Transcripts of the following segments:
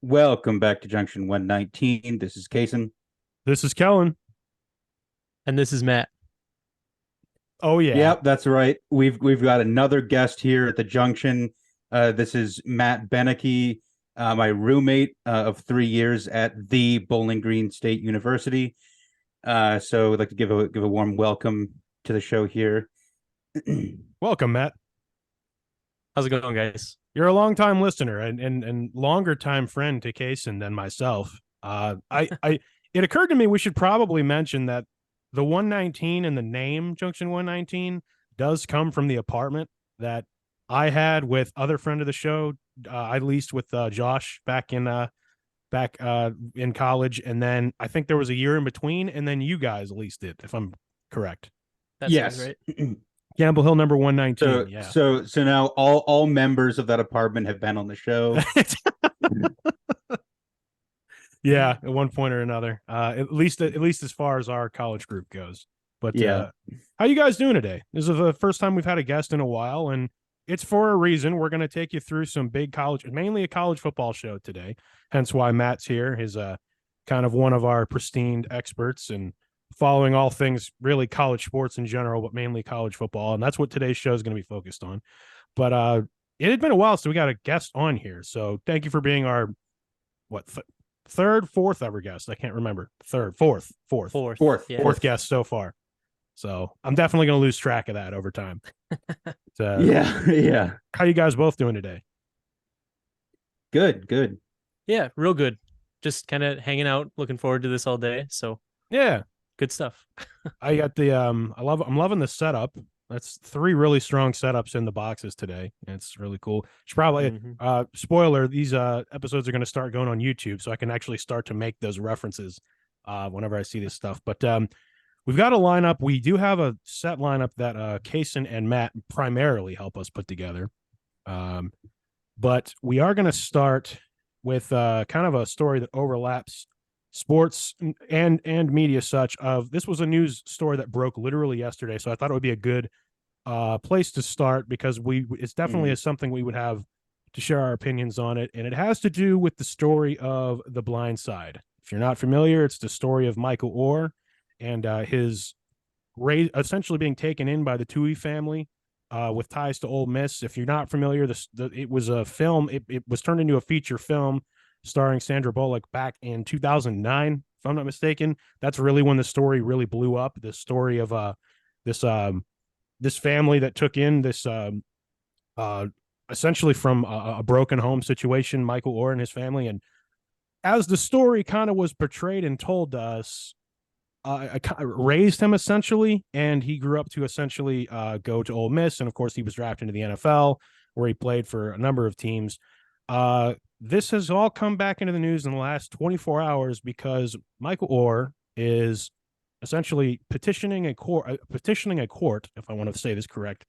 Welcome back to Junction 119. This is Casen. This is Kellan. And this is Matt. Oh yeah. Yep, that's right. We've got another guest here at the Junction. This is Matt Benecke, my roommate of 3 years at the Bowling Green State University. So I'd like to give a warm welcome to the show here. Welcome, Matt. How's it going, guys? You're a longtime listener and longer time friend to Casen than myself. It occurred to me we should probably mention that the 119 and the name Junction 119 does come from the apartment that I had with other friend of the show. I leased with Josh back in college, and then I think there was a year in between, and then you guys leased it, if I'm correct. That Yes. sounds right. Gamble Hill number 119. So Yeah. so now all members of that apartment have been on the show. Yeah, at one point or another. At least as far as our college group goes. But Yeah. how you guys doing today? This is the first time we've had a guest in a while, and it's for a reason. We're going to take you through some big college, mainly a college football show today. Hence why Matt's here. He's kind of one of our pristine experts and following all things really college sports in general, but mainly college football. And that's what today's show is going to be focused on. But it had been a while, so we got a guest on here. So thank you for being our third, fourth ever guest. I can't remember. Fourth guest so far. So I'm definitely going to lose track of that over time. Yeah. How you guys both doing today? Good. Yeah, real good. Just kind of hanging out, looking forward to this all day. So Yeah, good stuff. I got the I'm loving the setup. That's 3 really strong setups in the boxes today. It's really cool. Should probably spoiler, these episodes are going to start going on YouTube, so I can actually start to make those references whenever I see this stuff. But we've got a lineup. We do have a set lineup that Casen and Matt primarily help us put together. But we are going to start with kind of a story that overlaps sports and media such. This was a news story that broke literally yesterday, so I thought it would be a good place to start because it's definitely something we would have to share our opinions on it, and it has to do with the story of The Blind Side. If you're not familiar, it's the story of Micael Oher and his essentially being taken in by the Tuohy family with ties to Ole Miss. If you're not familiar, it was a film. It was turned into a feature film starring Sandra Bullock back in 2009, if I'm not mistaken. That's really when the story really blew up. The story of this family that took in this essentially from a broken home situation, Micael Oher and his family. And as the story kind of was portrayed and told to us, I raised him essentially, and he grew up to essentially go to Ole Miss, and of course he was drafted into the NFL, where he played for a number of teams. This has all come back into the news in the last 24 hours because Micael Oher is essentially petitioning a court, if I want to say this correct,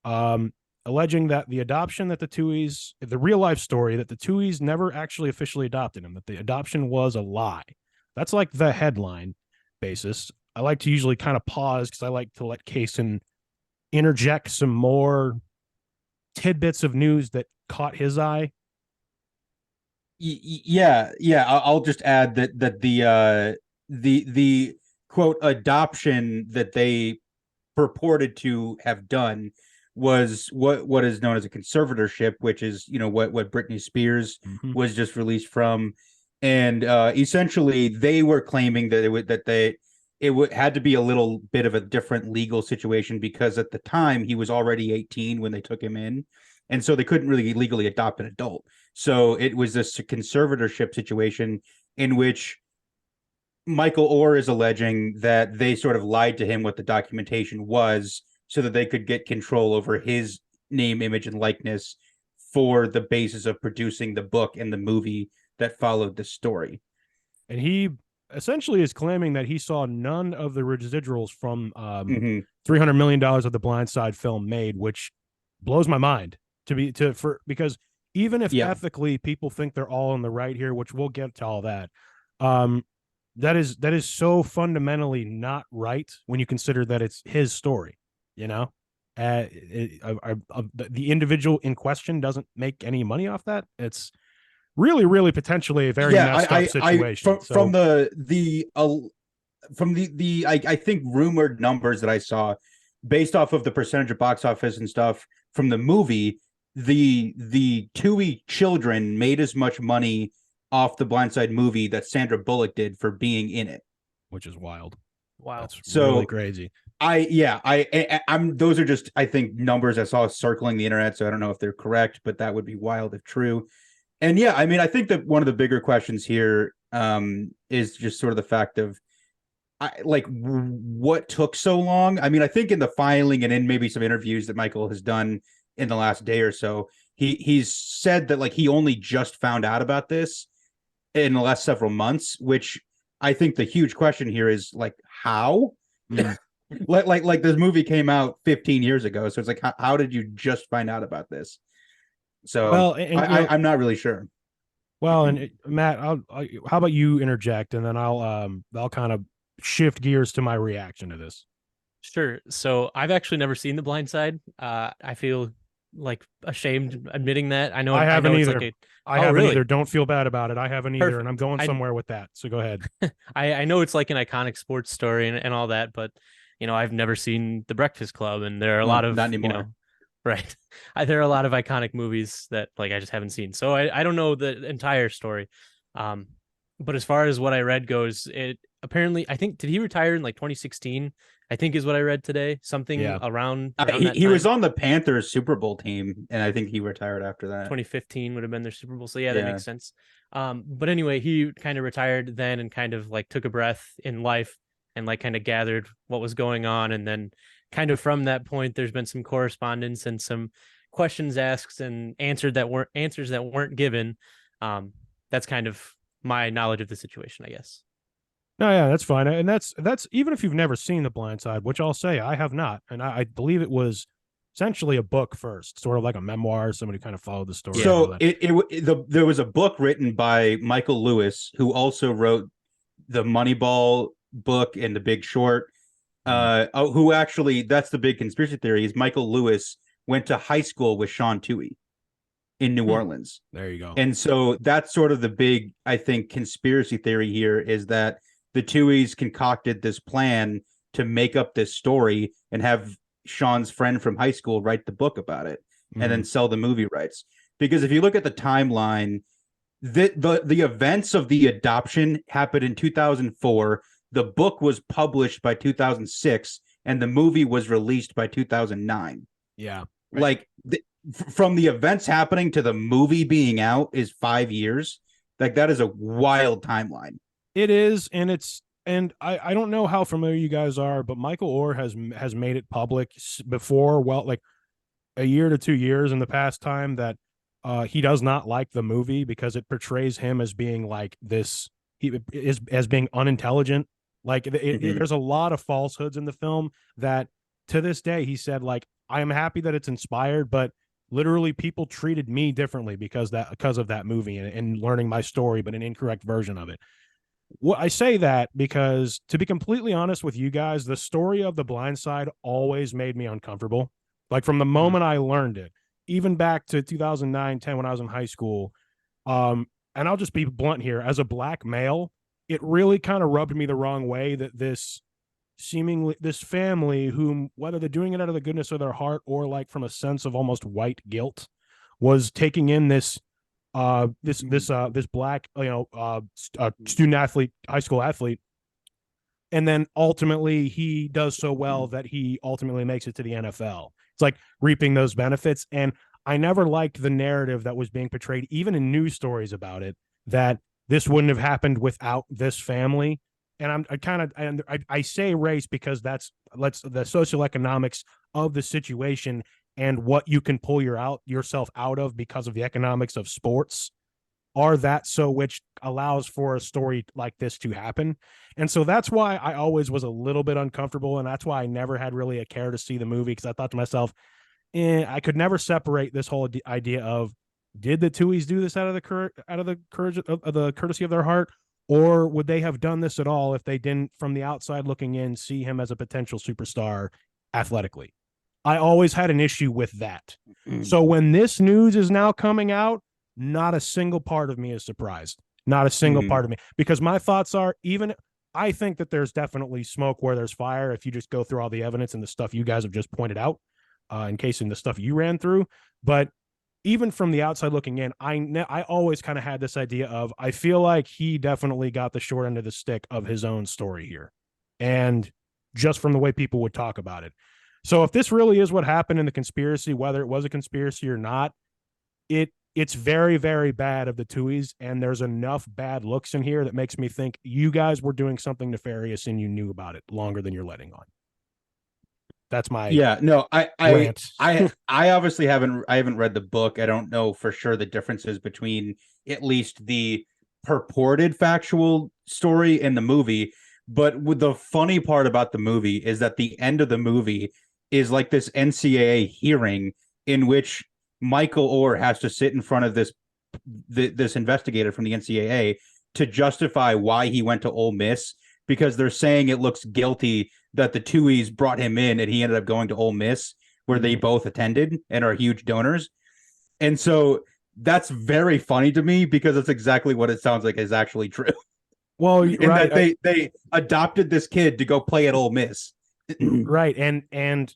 alleging that the adoption that the real life story that the Tuohys never actually officially adopted him, that the adoption was a lie. That's like the headline basis. I like to usually kind of pause because I like to let Casen interject some more tidbits of news that caught his eye. Yeah. I'll just add that the quote adoption that they purported to have done was what is known as a conservatorship, which is what Britney Spears was just released from, and essentially they were claiming that it had to be a little bit of a different legal situation because at the time he was already 18 when they took him in, and so they couldn't really legally adopt an adult. So it was this conservatorship situation in which Micael Oher is alleging that they sort of lied to him what the documentation was so that they could get control over his name, image, and likeness for the basis of producing the book and the movie that followed the story. And he essentially is claiming that he saw none of the residuals from $300 million of the Blind Side film made, which blows my mind because even if ethically people think they're all in the right here, which we'll get to all that, that is so fundamentally not right when you consider that it's his story. The individual in question doesn't make any money off that. It's really, really potentially a very messed up situation. From the I think rumored numbers that I saw, based off of the percentage of box office and stuff from the movie, the Tui children made as much money off the Blind Side movie that Sandra Bullock did for being in it, which is wild. Wow, that's so really crazy. I'm those are just, I think, numbers I saw circling the internet, so I don't know if they're correct, but that would be wild if true. And yeah, I mean, I think that one of the bigger questions here is just sort of the fact of what took so long. I mean, I think in the filing and in maybe some interviews that Micael has done in the last day or so, he's said that like he only just found out about this in the last several months, which I think the huge question here is like how. like this movie came out 15 years ago, so it's like how did you just find out about this? So well, I'm not really sure. Well, and Matt, how about you interject, and then I'll kind of shift gears to my reaction to this. Sure. So I've actually never seen The Blind Side. I feel like ashamed admitting that. I know I haven't either. Like I haven't either. Don't feel bad about it. I haven't either, and I'm going somewhere with that. So go ahead. I know it's like an iconic sports story and all that, but I've never seen The Breakfast Club, and there are a lot of not anymore. Right. There are a lot of iconic movies that like I just haven't seen. So I don't know the entire story. But as far as what I read goes, it apparently, I think, did he retire in like 2016? I think is what I read today. Something around he was on the Panthers Super Bowl team, and I think he retired after that. 2015 would have been their Super Bowl. So yeah, that makes sense. But anyway, he kind of retired then and kind of like took a breath in life and like kind of gathered what was going on. And then kind of from that point, there's been some correspondence and some questions asked and answers that weren't given. That's kind of my knowledge of the situation, I guess. No, yeah, that's fine. And that's even if you've never seen The Blind Side, which I'll say I have not. And I believe it was essentially a book first, sort of like a memoir. Somebody kind of followed the story. So there was a book written by Michael Lewis, who also wrote the Moneyball book and The Big Short. Who actually, that's the big conspiracy theory, is Michael Lewis went to high school with Sean Tui in New Orleans. There you go. And so that's sort of the big, I think, conspiracy theory here, is that the Tuies concocted this plan to make up this story and have Sean's friend from high school write the book about it and then sell the movie rights. Because if you look at the timeline, the events of the adoption happened in 2004. The book was published by 2006, and the movie was released by 2009. Yeah. Right. Like from the events happening to the movie being out is 5 years. Like that is a wild timeline. It is, and I don't know how familiar you guys are, but Micael Oher has made it public before, well, like a year to 2 years in the past time, that he does not like the movie because it portrays him as being like this, as being unintelligent. Like there's a lot of falsehoods in the film that to this day he said, like, I am happy that it's inspired, but literally people treated me differently because of that movie and learning my story, but an incorrect version of it. Well, I say that because, to be completely honest with you guys, the story of The Blind Side always made me uncomfortable. Like from the moment I learned it, even back to 2009, 10 when I was in high school. And I'll just be blunt here. As a black male, it really kind of rubbed me the wrong way that this family, whom, whether they're doing it out of the goodness of their heart or like from a sense of almost white guilt, was taking in this black, student athlete, high school athlete. And then ultimately he does so well that he ultimately makes it to the NFL. It's like reaping those benefits. And I never liked the narrative that was being portrayed, even in news stories about it, that this wouldn't have happened without this family. And I say race because that's the socioeconomics of the situation and what you can pull yourself out of because of the economics of sports are that, so which allows for a story like this to happen. And so that's why I always was a little bit uncomfortable, and that's why I never had really a care to see the movie, because I thought to myself, I could never separate this whole idea of, did the Tuies do this out of the courtesy of their heart, or would they have done this at all if they didn't, from the outside looking in, see him as a potential superstar athletically? I always had an issue with that. So when this news is now coming out, not a single part of me is surprised. Not a single part of me, because my thoughts are, I think that there's definitely smoke where there's fire if you just go through all the evidence and the stuff you guys have just pointed out, in case in the stuff you ran through. But even from the outside looking in, I always kind of had this idea of, I feel like he definitely got the short end of the stick of his own story here. And just from the way people would talk about it. So if this really is what happened in the conspiracy, whether it was a conspiracy or not, it's very, very bad of the Tuohys, and there's enough bad looks in here that makes me think you guys were doing something nefarious and you knew about it longer than you're letting on. That's my I obviously haven't read the book. I don't know for sure the differences between at least the purported factual story and the movie. But with the funny part about the movie is that the end of the movie is like this NCAA hearing in which Micael Oher has to sit in front of this investigator from the NCAA to justify why he went to Ole Miss, because they're saying it looks guilty that the Tuohys brought him in and he ended up going to Ole Miss, where they both attended and are huge donors. And so that's very funny to me, because it's exactly what it sounds like is actually true. Well, right. That they adopted this kid to go play at Ole Miss. Right. And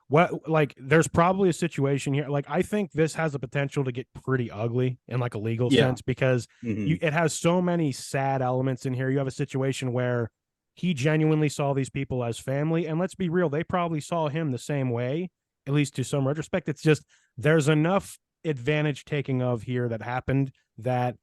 what, like, there's probably a situation here. Like, I think this has the potential to get pretty ugly in like a legal sense, because it has so many sad elements in here. You have a situation where he genuinely saw these people as family, and let's be real, they probably saw him the same way, at least to some retrospect. It's just, there's enough advantage taking of here that happened that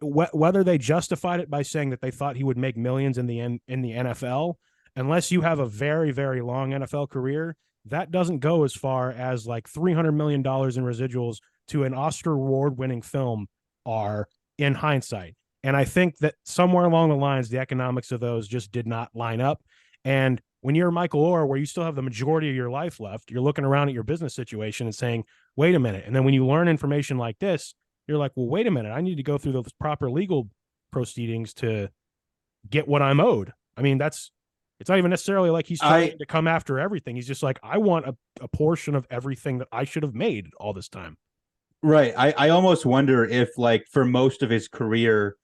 whether they justified it by saying that they thought he would make millions in the NFL, unless you have a very, very long NFL career, that doesn't go as far as like $300 million in residuals to an Oscar award-winning film are in hindsight. And I think that somewhere along the lines, the economics of those just did not line up. And when you're Micael Oher, where you still have the majority of your life left, you're looking around at your business situation and saying, wait a minute. And then when you learn information like this, you're like, well, wait a minute, I need to go through those proper legal proceedings to get what I'm owed. I mean, it's not even necessarily like he's trying to come after everything. He's just like, I want a portion of everything that I should have made all this time. Right. I almost wonder if, like, for most of his career,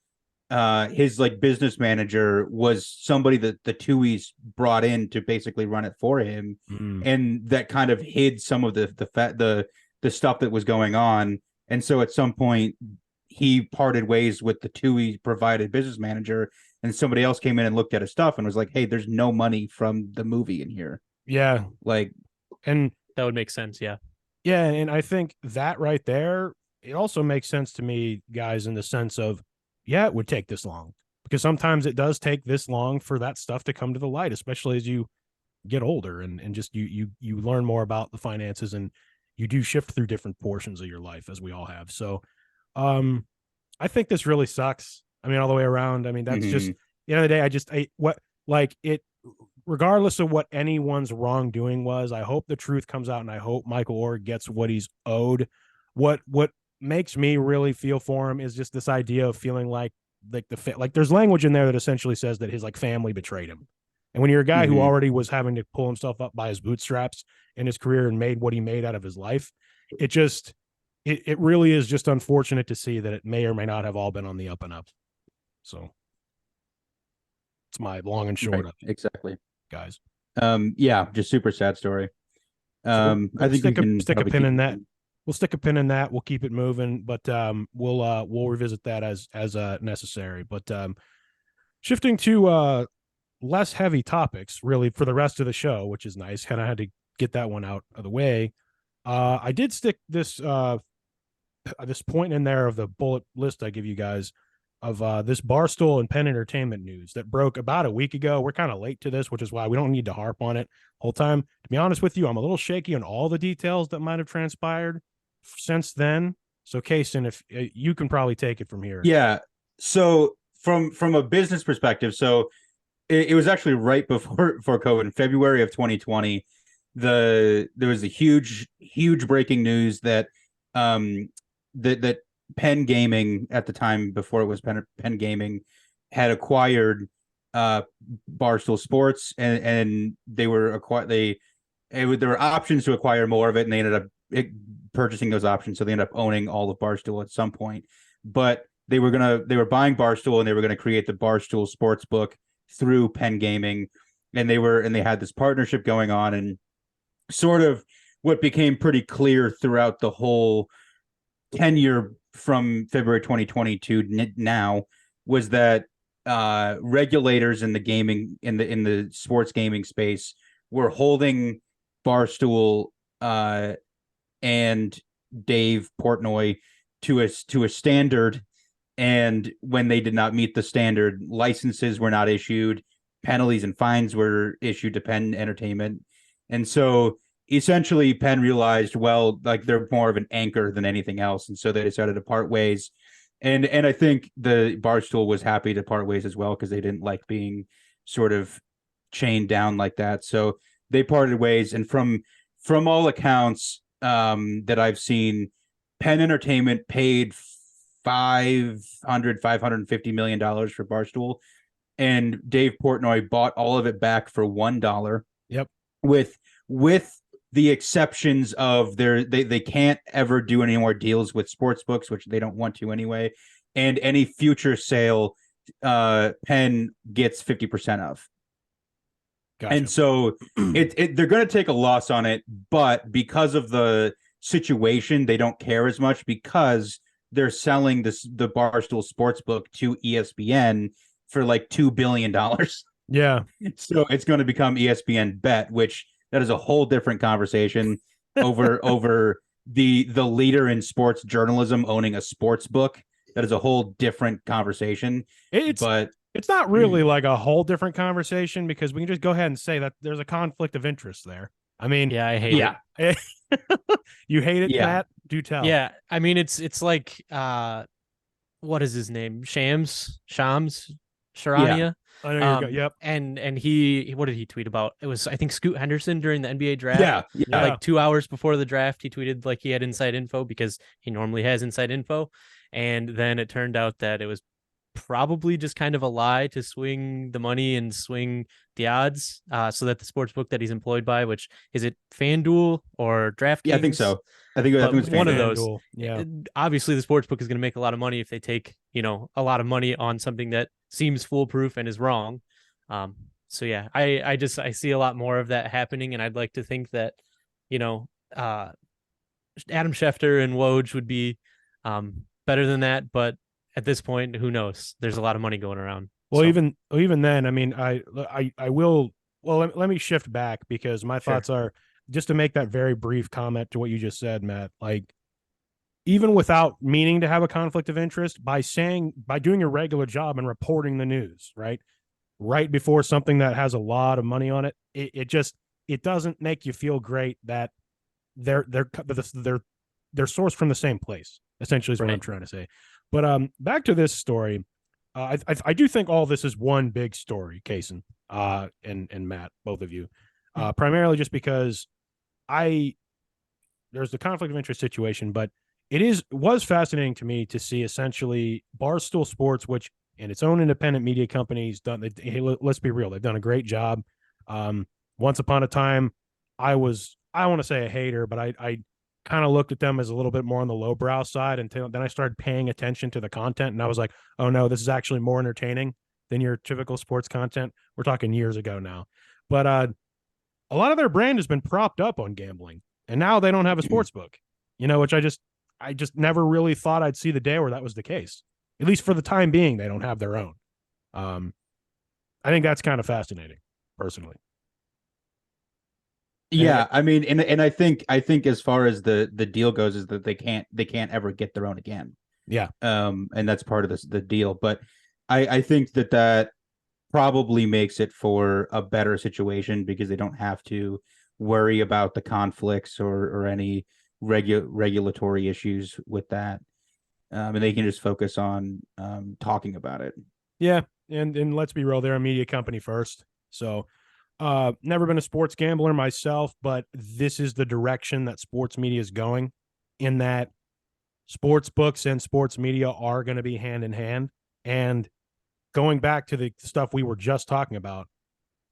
his like business manager was somebody that the Tuohys brought in to basically run it for him, and that kind of hid some of the stuff that was going on. And so at some point he parted ways with the Tuohy provided business manager, and somebody else came in and looked at his stuff and was like, hey, there's no money from the movie in here. Yeah. Like, and that would make sense. Yeah. Yeah. And I think that right there, it also makes sense to me, guys, in the sense of, yeah, it would take this long, because sometimes it does take this long for that stuff to come to the light, especially as you get older and just you learn more about the finances, and you do shift through different portions of your life, as we all have. So I think this really sucks. I mean, all the way around. I mean, that's just, the end of the day, regardless of what anyone's wrongdoing was, I hope the truth comes out, and I hope Micael Oher gets what he's owed. What makes me really feel for him is just this idea of feeling like there's language in there that essentially says that his like family betrayed him. And when you're a guy who already was having to pull himself up by his bootstraps in his career and made what he made out of his life, it really is just unfortunate to see that it may or may not have all been on the up and up. So it's my long and short of it. Exactly, guys. Yeah, just super sad story. So I think we can stick a pin in that. We'll stick a pin in that. We'll keep it moving, but we'll revisit that as necessary. But shifting to less heavy topics, really, for the rest of the show, which is nice. Kind of had to get that one out of the way. I did stick this point in there of the bullet list I give you guys of this Barstool and Penn Entertainment news that broke about a week ago. We're kind of late to this, which is why we don't need to harp on it whole time. To be honest with you, I'm a little shaky on all the details that might have transpired since then. So Casen, if you can probably take it from here. Yeah. So from a business perspective, so it was actually right before COVID, in February of 2020. There was a huge breaking news that that Penn Gaming, at the time before it was Penn Gaming, had acquired Barstool Sports, and they were there were options to acquire more of it, and they ended up purchasing those options, so they ended up owning all of Barstool at some point. But they were buying Barstool, and they were gonna create the Barstool Sportsbook through Penn Gaming, and they had this partnership going on, and sort of what became pretty clear throughout the whole tenure from February 2020 to now was that regulators in the gaming in the sports gaming space were holding Barstool and Dave Portnoy to a standard, and when they did not meet the standard, licenses were not issued, penalties and fines were issued to Penn Entertainment. And so essentially Penn realized, well, like they're more of an anchor than anything else, and so they decided to part ways. And I think the Barstool was happy to part ways as well, because they didn't like being sort of chained down like that. So they parted ways, and from all accounts that I've seen, Penn Entertainment paid $550 million for Barstool, and Dave Portnoy bought all of it back for $1. Yep. With the exceptions of they can't ever do any more deals with sports books, which they don't want to anyway, and any future sale Penn gets 50% of. Gotcha. And so they're going to take a loss on it, but because of the situation, they don't care as much, because they're selling the Barstool Sportsbook to ESPN for like $2 billion. Yeah. So it's going to become ESPN Bet, which that is a whole different conversation over the leader in sports journalism owning a sports book. That is a whole different conversation. It's not really like a whole different conversation, because we can just go ahead and say that there's a conflict of interest there. I mean, yeah, I hate it. You hate it, Yeah. Matt? Do tell. Yeah, I mean, it's like what is his name? Shams Sharania. I know you're yep. And he, what did he tweet about? It was, I think, Scoot Henderson during the NBA draft. Yeah. Like 2 hours before the draft, he tweeted like he had inside info, because he normally has inside info. And then it turned out that it was probably just kind of a lie to swing the money and swing the odds, so that the sports book that he's employed by, which is it FanDuel or DraftKings? Yeah, I think so. I think it's one FanDuel. of those. Yeah. Obviously, the sports book is going to make a lot of money if they take, a lot of money on something that seems foolproof and is wrong. So yeah, I see a lot more of that happening, and I'd like to think that, Adam Schefter and Woj would be better than that, but at this point, who knows? There's a lot of money going around. Well, so. even then, I mean, I will. Well, let me shift back, because my thoughts are, just to make that very brief comment to what you just said, Matt. Like, even without meaning to have a conflict of interest, by doing your regular job and reporting the news, right before something that has a lot of money on it, it doesn't make you feel great that they're sourced from the same place. Essentially, is what I'm trying to say. But back to this story, I do think all this is one big story, Casen, and Matt, both of you, primarily just because there's the conflict of interest situation, but was fascinating to me to see essentially Barstool Sports, which in its own independent media company has done. Let's be real, they've done a great job. Once upon a time, I want to say a hater, but I kind of looked at them as a little bit more on the lowbrow side until then I started paying attention to the content, and I was like, oh no, this is actually more entertaining than your typical sports content. We're talking years ago now. But a lot of their brand has been propped up on gambling, and now they don't have a sports book, which I just never really thought I'd see the day where that was the case. At least for the time being, they don't have their own. I think that's kind of fascinating, personally. Yeah, I mean, and I think as far as the deal goes, is that they can't ever get their own again. Yeah. And that's part of the deal. But I think that probably makes it for a better situation, because they don't have to worry about the conflicts or any regulatory issues with that. And they can just focus on talking about it. Yeah, and let's be real, they're a media company first. So never been a sports gambler myself, but this is the direction that sports media is going, in that sports books and sports media are going to be hand in hand. And going back to the stuff we were just talking about,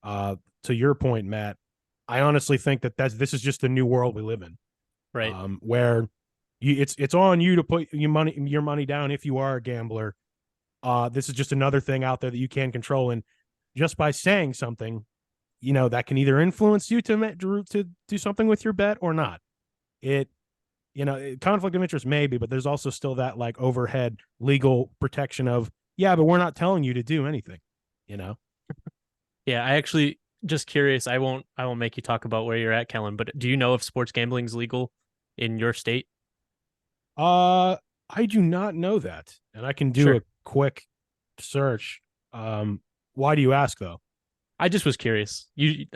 to your point, Matt, I honestly think that this is just the new world we live in. Right. Where it's on you to put your money down if you are a gambler. This is just another thing out there that you can control, and just by saying something, that can either influence you to do something with your bet or not. Conflict of interest maybe, but there's also still that like overhead legal protection of, yeah, but we're not telling you to do anything, Yeah, I actually just curious. I won't make you talk about where you're at, Kellan, but do you know if sports gambling is legal in your state? I do not know that, and I can do a quick search. Why do you ask though? I just was curious.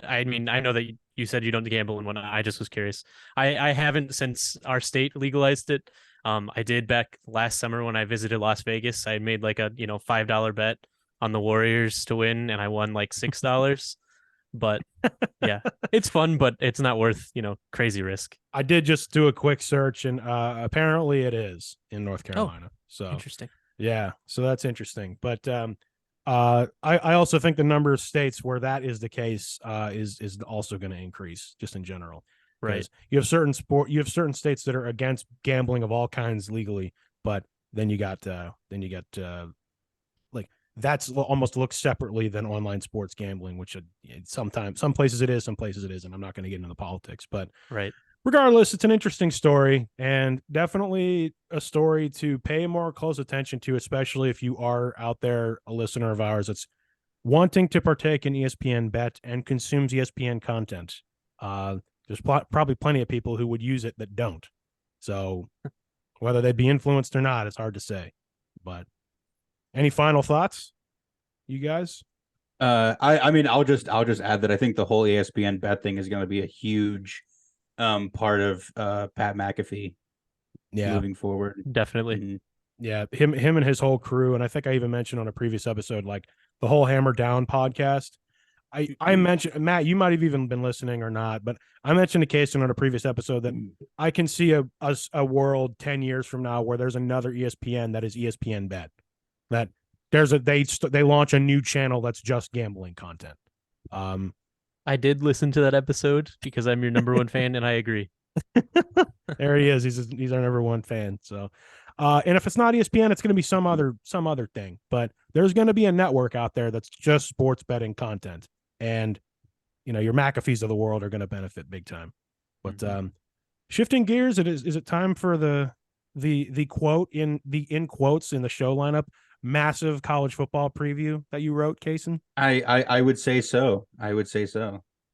I mean, I know that you said you don't gamble and whatnot. I just was curious. I haven't since our state legalized it. I did back last summer when I visited Las Vegas. I made like a $5 bet on the Warriors to win, and I won like $6. But yeah, it's fun, but it's not worth crazy risk. I did just do a quick search, and apparently it is in North Carolina. So interesting. Yeah, so that's interesting. But I also think the number of states where that is the case is also going to increase just in general. Right. You have certain states that are against gambling of all kinds legally, but then you got like that's almost looked separately than online sports gambling, which sometimes some places it is, some places it isn't. I'm not going to get into the politics, but right. Regardless, it's an interesting story and definitely a story to pay more close attention to, especially if you are out there, a listener of ours that's wanting to partake in ESPN Bet and consumes ESPN content. There's probably plenty of people who would use it that don't. So whether they'd be influenced or not, it's hard to say. But any final thoughts, you guys? I mean, I'll just add that I think the whole ESPN Bet thing is going to be a huge part of Pat McAfee moving forward. Definitely. Mm-hmm. Yeah, him and his whole crew, and I think I even mentioned on a previous episode, like the whole Hammer Down podcast. I mentioned, Matt, you might have even been listening or not, but I mentioned to Casen on a previous episode that I can see a world 10 years from now where there's another ESPN that is ESPN Bet. That they launch a new channel that's just gambling content. I did listen to that episode because I'm your number one fan, and I agree. There he is. He's our number one fan. So, and if it's not ESPN, it's going to be some other thing. But there's going to be a network out there that's just sports betting content, and your McAfees of the world are going to benefit big time. But shifting gears, is it time for the quote in quotes in the show lineup? Massive college football preview that you wrote, Casen? I would say so.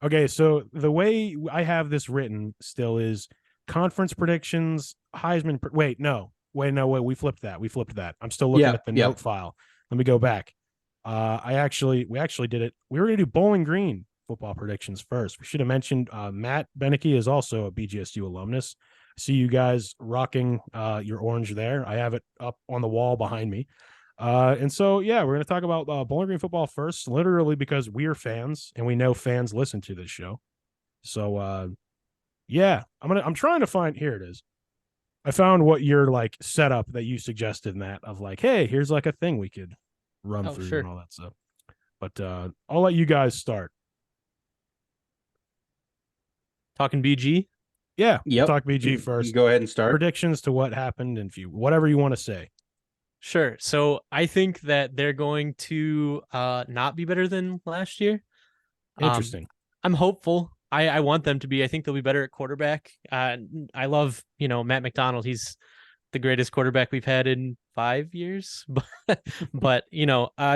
Okay, so the way I have this written still is conference predictions, Heisman. Wait, we flipped that. I'm still looking at the note file. Let me go back. We actually did it. We were going to do Bowling Green football predictions first. We should have mentioned Matt Benecke is also a BGSU alumnus. I see you guys rocking your orange there. I have it up on the wall behind me. And so, we're going to talk about Bowling Green football first, literally because we're fans and we know fans listen to this show. So, I'm trying to find, here it is. I found what your like setup that you suggested, Matt, of like, hey, here's like a thing we could run through and all that stuff. But I'll let you guys start. Talking BG? Yeah. Yep. Talk BG first. Go ahead and start. Predictions to what happened and whatever you want to say. Sure. So I think that they're going to not be better than last year. Interesting. I'm hopeful. I want them to be. I think they'll be better at quarterback. I love, Matt McDonald. He's the greatest quarterback we've had in 5 years. But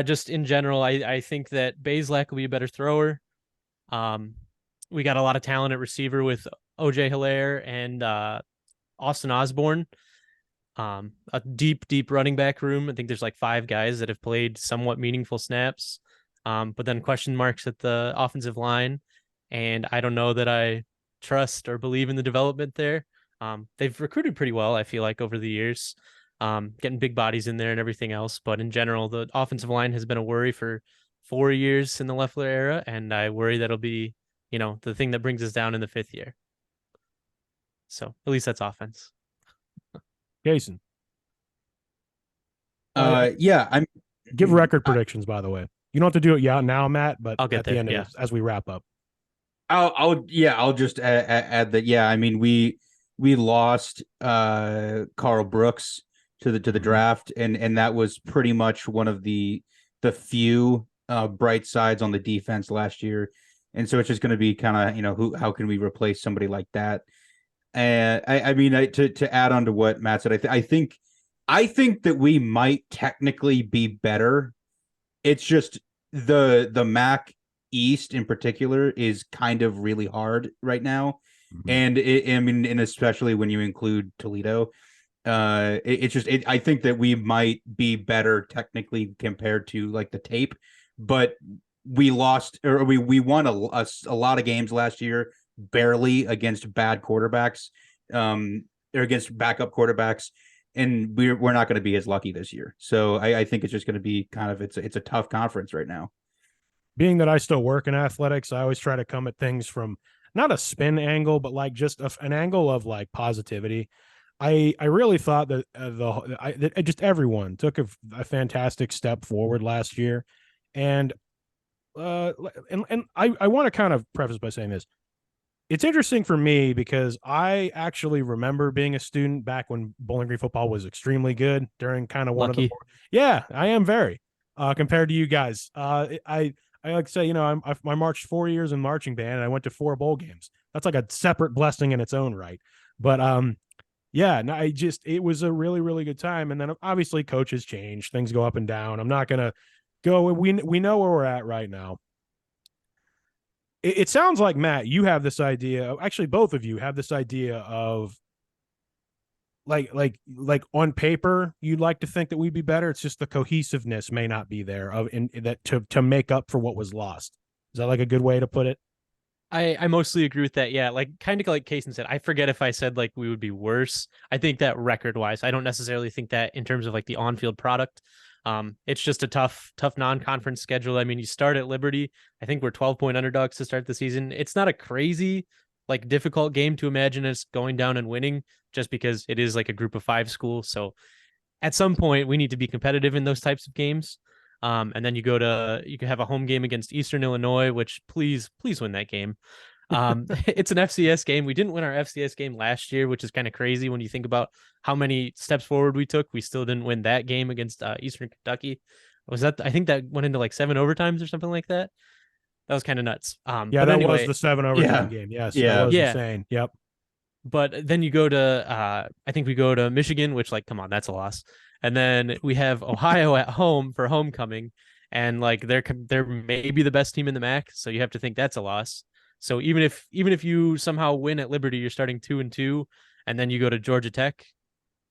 just in general, I think that Bazelak will be a better thrower. We got a lot of talent at receiver with OJ Hilaire and Austin Osborne. A deep running back room. I think there's like 5 guys that have played somewhat meaningful snaps. But then question marks at the offensive line. And I don't know that I trust or believe in the development there. They've recruited pretty well, I feel like, over the years, getting big bodies in there and everything else. But in general, the offensive line has been a worry for 4 years in the Loeffler era. And I worry that'll be, the thing that brings us down in the 5th year. So at least that's offense. Casen. I'm give record predictions, by the way. You don't have to do it now, Matt, but I'll get at the end as we wrap up. I'll just add that. I mean, we we lost Carl Brooks to the draft, and that was pretty much one of the few bright sides on the defense last year. And so it's just going to be kind of, how can we replace somebody like that? And I mean, to add on to what Matt said, I think that we might technically be better. It's just the MAC East in particular is kind of really hard right now. And and especially when you include Toledo, I think that we might be better technically compared to like the tape, but we lost, or we won a lot of games last year, barely, against bad quarterbacks, or against backup quarterbacks, and we're not going to be as lucky this year. So I think it's just going to be kind of, it's a tough conference right now. Being that I still work in athletics, I always try to come at things from not a spin angle, but like just an angle of like positivity. I really thought that just everyone took a fantastic step forward last year, and I want to kind of preface by saying this. It's interesting for me because I actually remember being a student back when Bowling Green football was extremely good during kind of one Lucky. of the. Yeah, I am very compared to you guys. I like to say, I marched 4 years in marching band and I went to 4 bowl games. That's like a separate blessing in its own right. But yeah, no, it was a really, really good time. And then obviously coaches change, things go up and down. I'm not gonna go. We know where we're at right now. It sounds like, Matt, you have this idea. Actually, both of you have this idea of like on paper, you'd like to think that we'd be better. It's just the cohesiveness may not be there in that to make up for what was lost. Is that like a good way to put it? I mostly agree with that. Yeah, like kind of like Casen said, I forget if I said like we would be worse. I think that record wise, I don't necessarily think that in terms of like the on-field product. It's just a tough non-conference schedule. I mean, you start at Liberty. I think we're 12-point underdogs to start the season. It's not a crazy, like, difficult game to imagine us going down and winning, just because it is like a group of 5 school. So at some point we need to be competitive in those types of games. And then you can have a home game against Eastern Illinois, which please win that game. It's an FCS game. We didn't win our FCS game last year, which is kind of crazy when you think about how many steps forward we took. We still didn't win that game against Eastern Kentucky. I think that went into like 7 overtimes or something like that. That was kind of nuts. Yeah, but that anyway, was the 7 overtime game. Yes, Yeah. that was Yeah. insane. Yep. But then you go to I think we go to Michigan, which, like, come on, that's a loss. And then we have Ohio at home for homecoming, and like they're maybe the best team in the MAC, so you have to think that's a loss. So even if you somehow win at Liberty, you're starting 2-2, and then you go to Georgia Tech,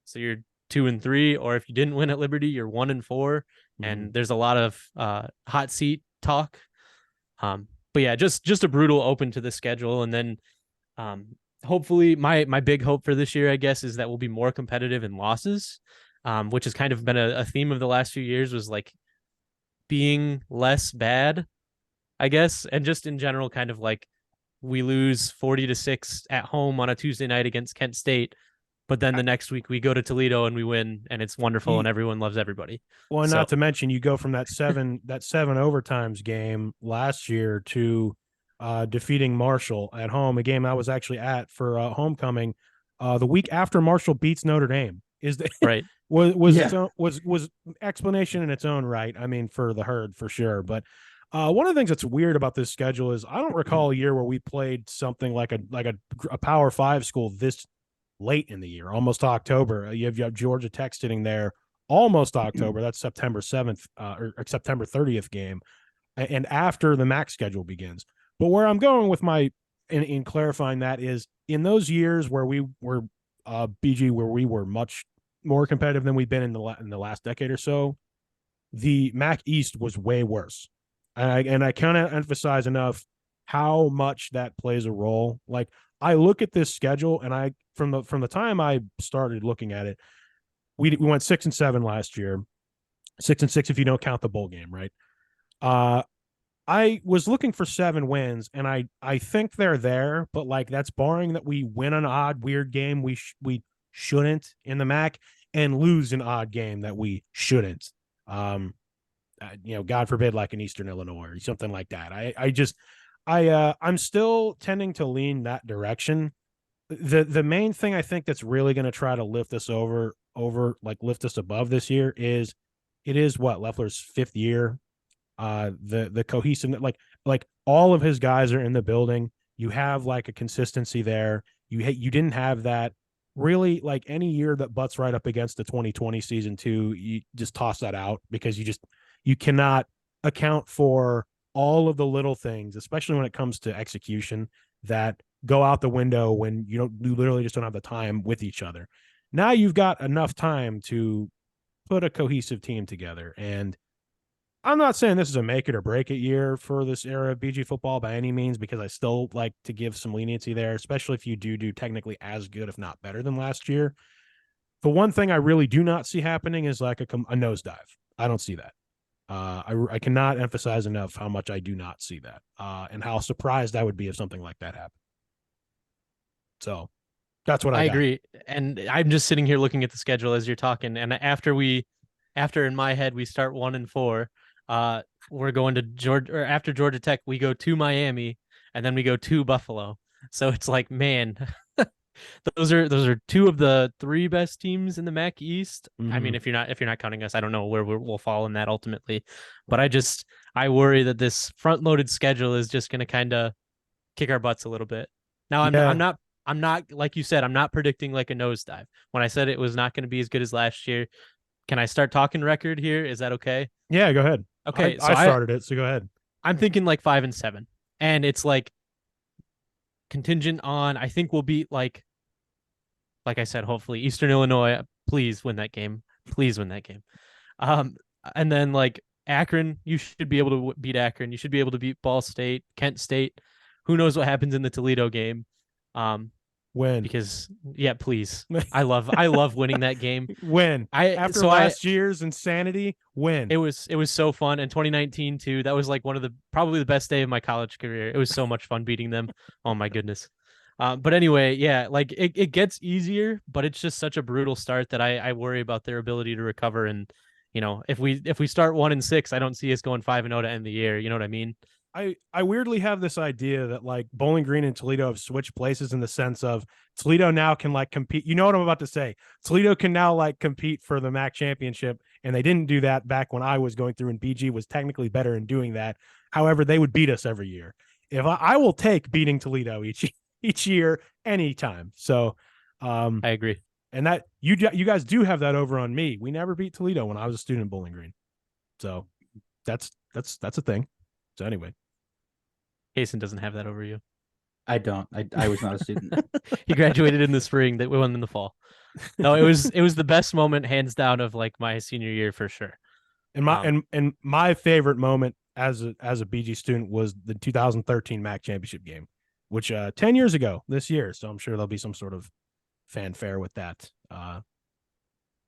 so you're 2-3. Or if you didn't win at Liberty, you're 1-4, and there's a lot of hot seat talk. But yeah, just a brutal open to the schedule, and then hopefully my big hope for this year, I guess, is that we'll be more competitive in losses, which has kind of been a theme of the last few years, was like being less bad, I guess. And just in general, kind of like we lose 40-6 at home on a Tuesday night against Kent State, but then the next week we go to Toledo and we win, and it's wonderful and everyone loves everybody. Well, and not to mention, you go from that seven overtimes game last year to defeating Marshall at home, a game I was actually at for homecoming. The week after Marshall beats Notre Dame is the right. was explanation in its own right. I mean, for the herd for sure. But one of the things that's weird about this schedule is I don't recall a year where we played something like a Power 5 school this late in the year, almost October. You have Georgia Tech sitting there almost October. That's September 7th or September 30th game, and after the MAC schedule begins. But where I'm going with in clarifying that is, in those years where we were BG, where we were much more competitive than we've been in the last decade or so, the MAC East was way worse. And I cannot emphasize enough how much that plays a role. Like, I look at this schedule, and from the time I started looking at it, we went 6-7 last year, 6-6 if you don't count the bowl game, right? I was looking for 7 wins, and I think they're there, but like that's barring that we win an odd, weird game we shouldn't in the MAC, and lose an odd game that we shouldn't. God forbid, like an Eastern Illinois or something like that. I'm still tending to lean that direction. The main thing I think that's really going to try to lift us lift us above this year is it is what Leffler's 5th year. The cohesive, like all of his guys are in the building. You have like a consistency there. You didn't have that really, like any year that butts right up against the 2020 season 2, you just toss that out because you cannot account for all of the little things, especially when it comes to execution, that go out the window when you literally just don't have the time with each other. Now you've got enough time to put a cohesive team together. And I'm not saying this is a make it or break it year for this era of BG football by any means, because I still like to give some leniency there, especially if you do technically as good, if not better than last year. The one thing I really do not see happening is like a nosedive. I don't see that. I cannot emphasize enough how much I do not see that, and how surprised I would be if something like that happened. So that's what I got. agree. And I'm just sitting here looking at the schedule as you're talking. And after in my head, we start 1-4, we're going to Georgia, or after Georgia Tech, we go to Miami and then we go to Buffalo. So it's like, man, those are 2 of the 3 best teams in the MAC East. Mm-hmm. I mean, if you're not counting us, I don't know where we'll fall in that ultimately, but I worry that this front loaded schedule is just going to kind of kick our butts a little bit. Now I'm not, like you said, I'm not predicting like a nosedive. When I said it was not going to be as good as last year, can I start talking record here? Is that okay? Yeah, go ahead. Okay. I started it, so go ahead. I'm thinking like 5-7, and it's like contingent on, I think we'll beat like I said, hopefully Eastern Illinois. Please win that game. Please win that game. And then like Akron, you should be able to beat Akron. You should be able to beat Ball State, Kent State. Who knows what happens in the Toledo game? When? Because please. I love winning that game. When? After last year's insanity, when? It was so fun. And 2019 too. That was like one of probably the best day of my college career. It was so much fun beating them. Oh my goodness. But anyway, yeah, like it gets easier, but it's just such a brutal start that I worry about their ability to recover. And if we start 1-6, I don't see us going 5-0 to end the year. You know what I mean? I weirdly have this idea that like Bowling Green and Toledo have switched places in the sense of Toledo now can like compete. You know what I'm about to say? Toledo can now like compete for the MAC championship, and they didn't do that back when I was going through, and BG was technically better in doing that. However, they would beat us every year. If I will take beating Toledo each year, anytime. So, I agree. And that you guys do have that over on me. We never beat Toledo when I was a student at Bowling Green. So that's a thing. So anyway. Casen doesn't have that over you. I don't. I was not a student. He graduated in the spring. That we won in the fall. No, it was the best moment, hands down, of like my senior year for sure. And my favorite moment as a BG student was the 2013 MAC championship game, which 10 years ago this year. So I'm sure there'll be some sort of fanfare with that. A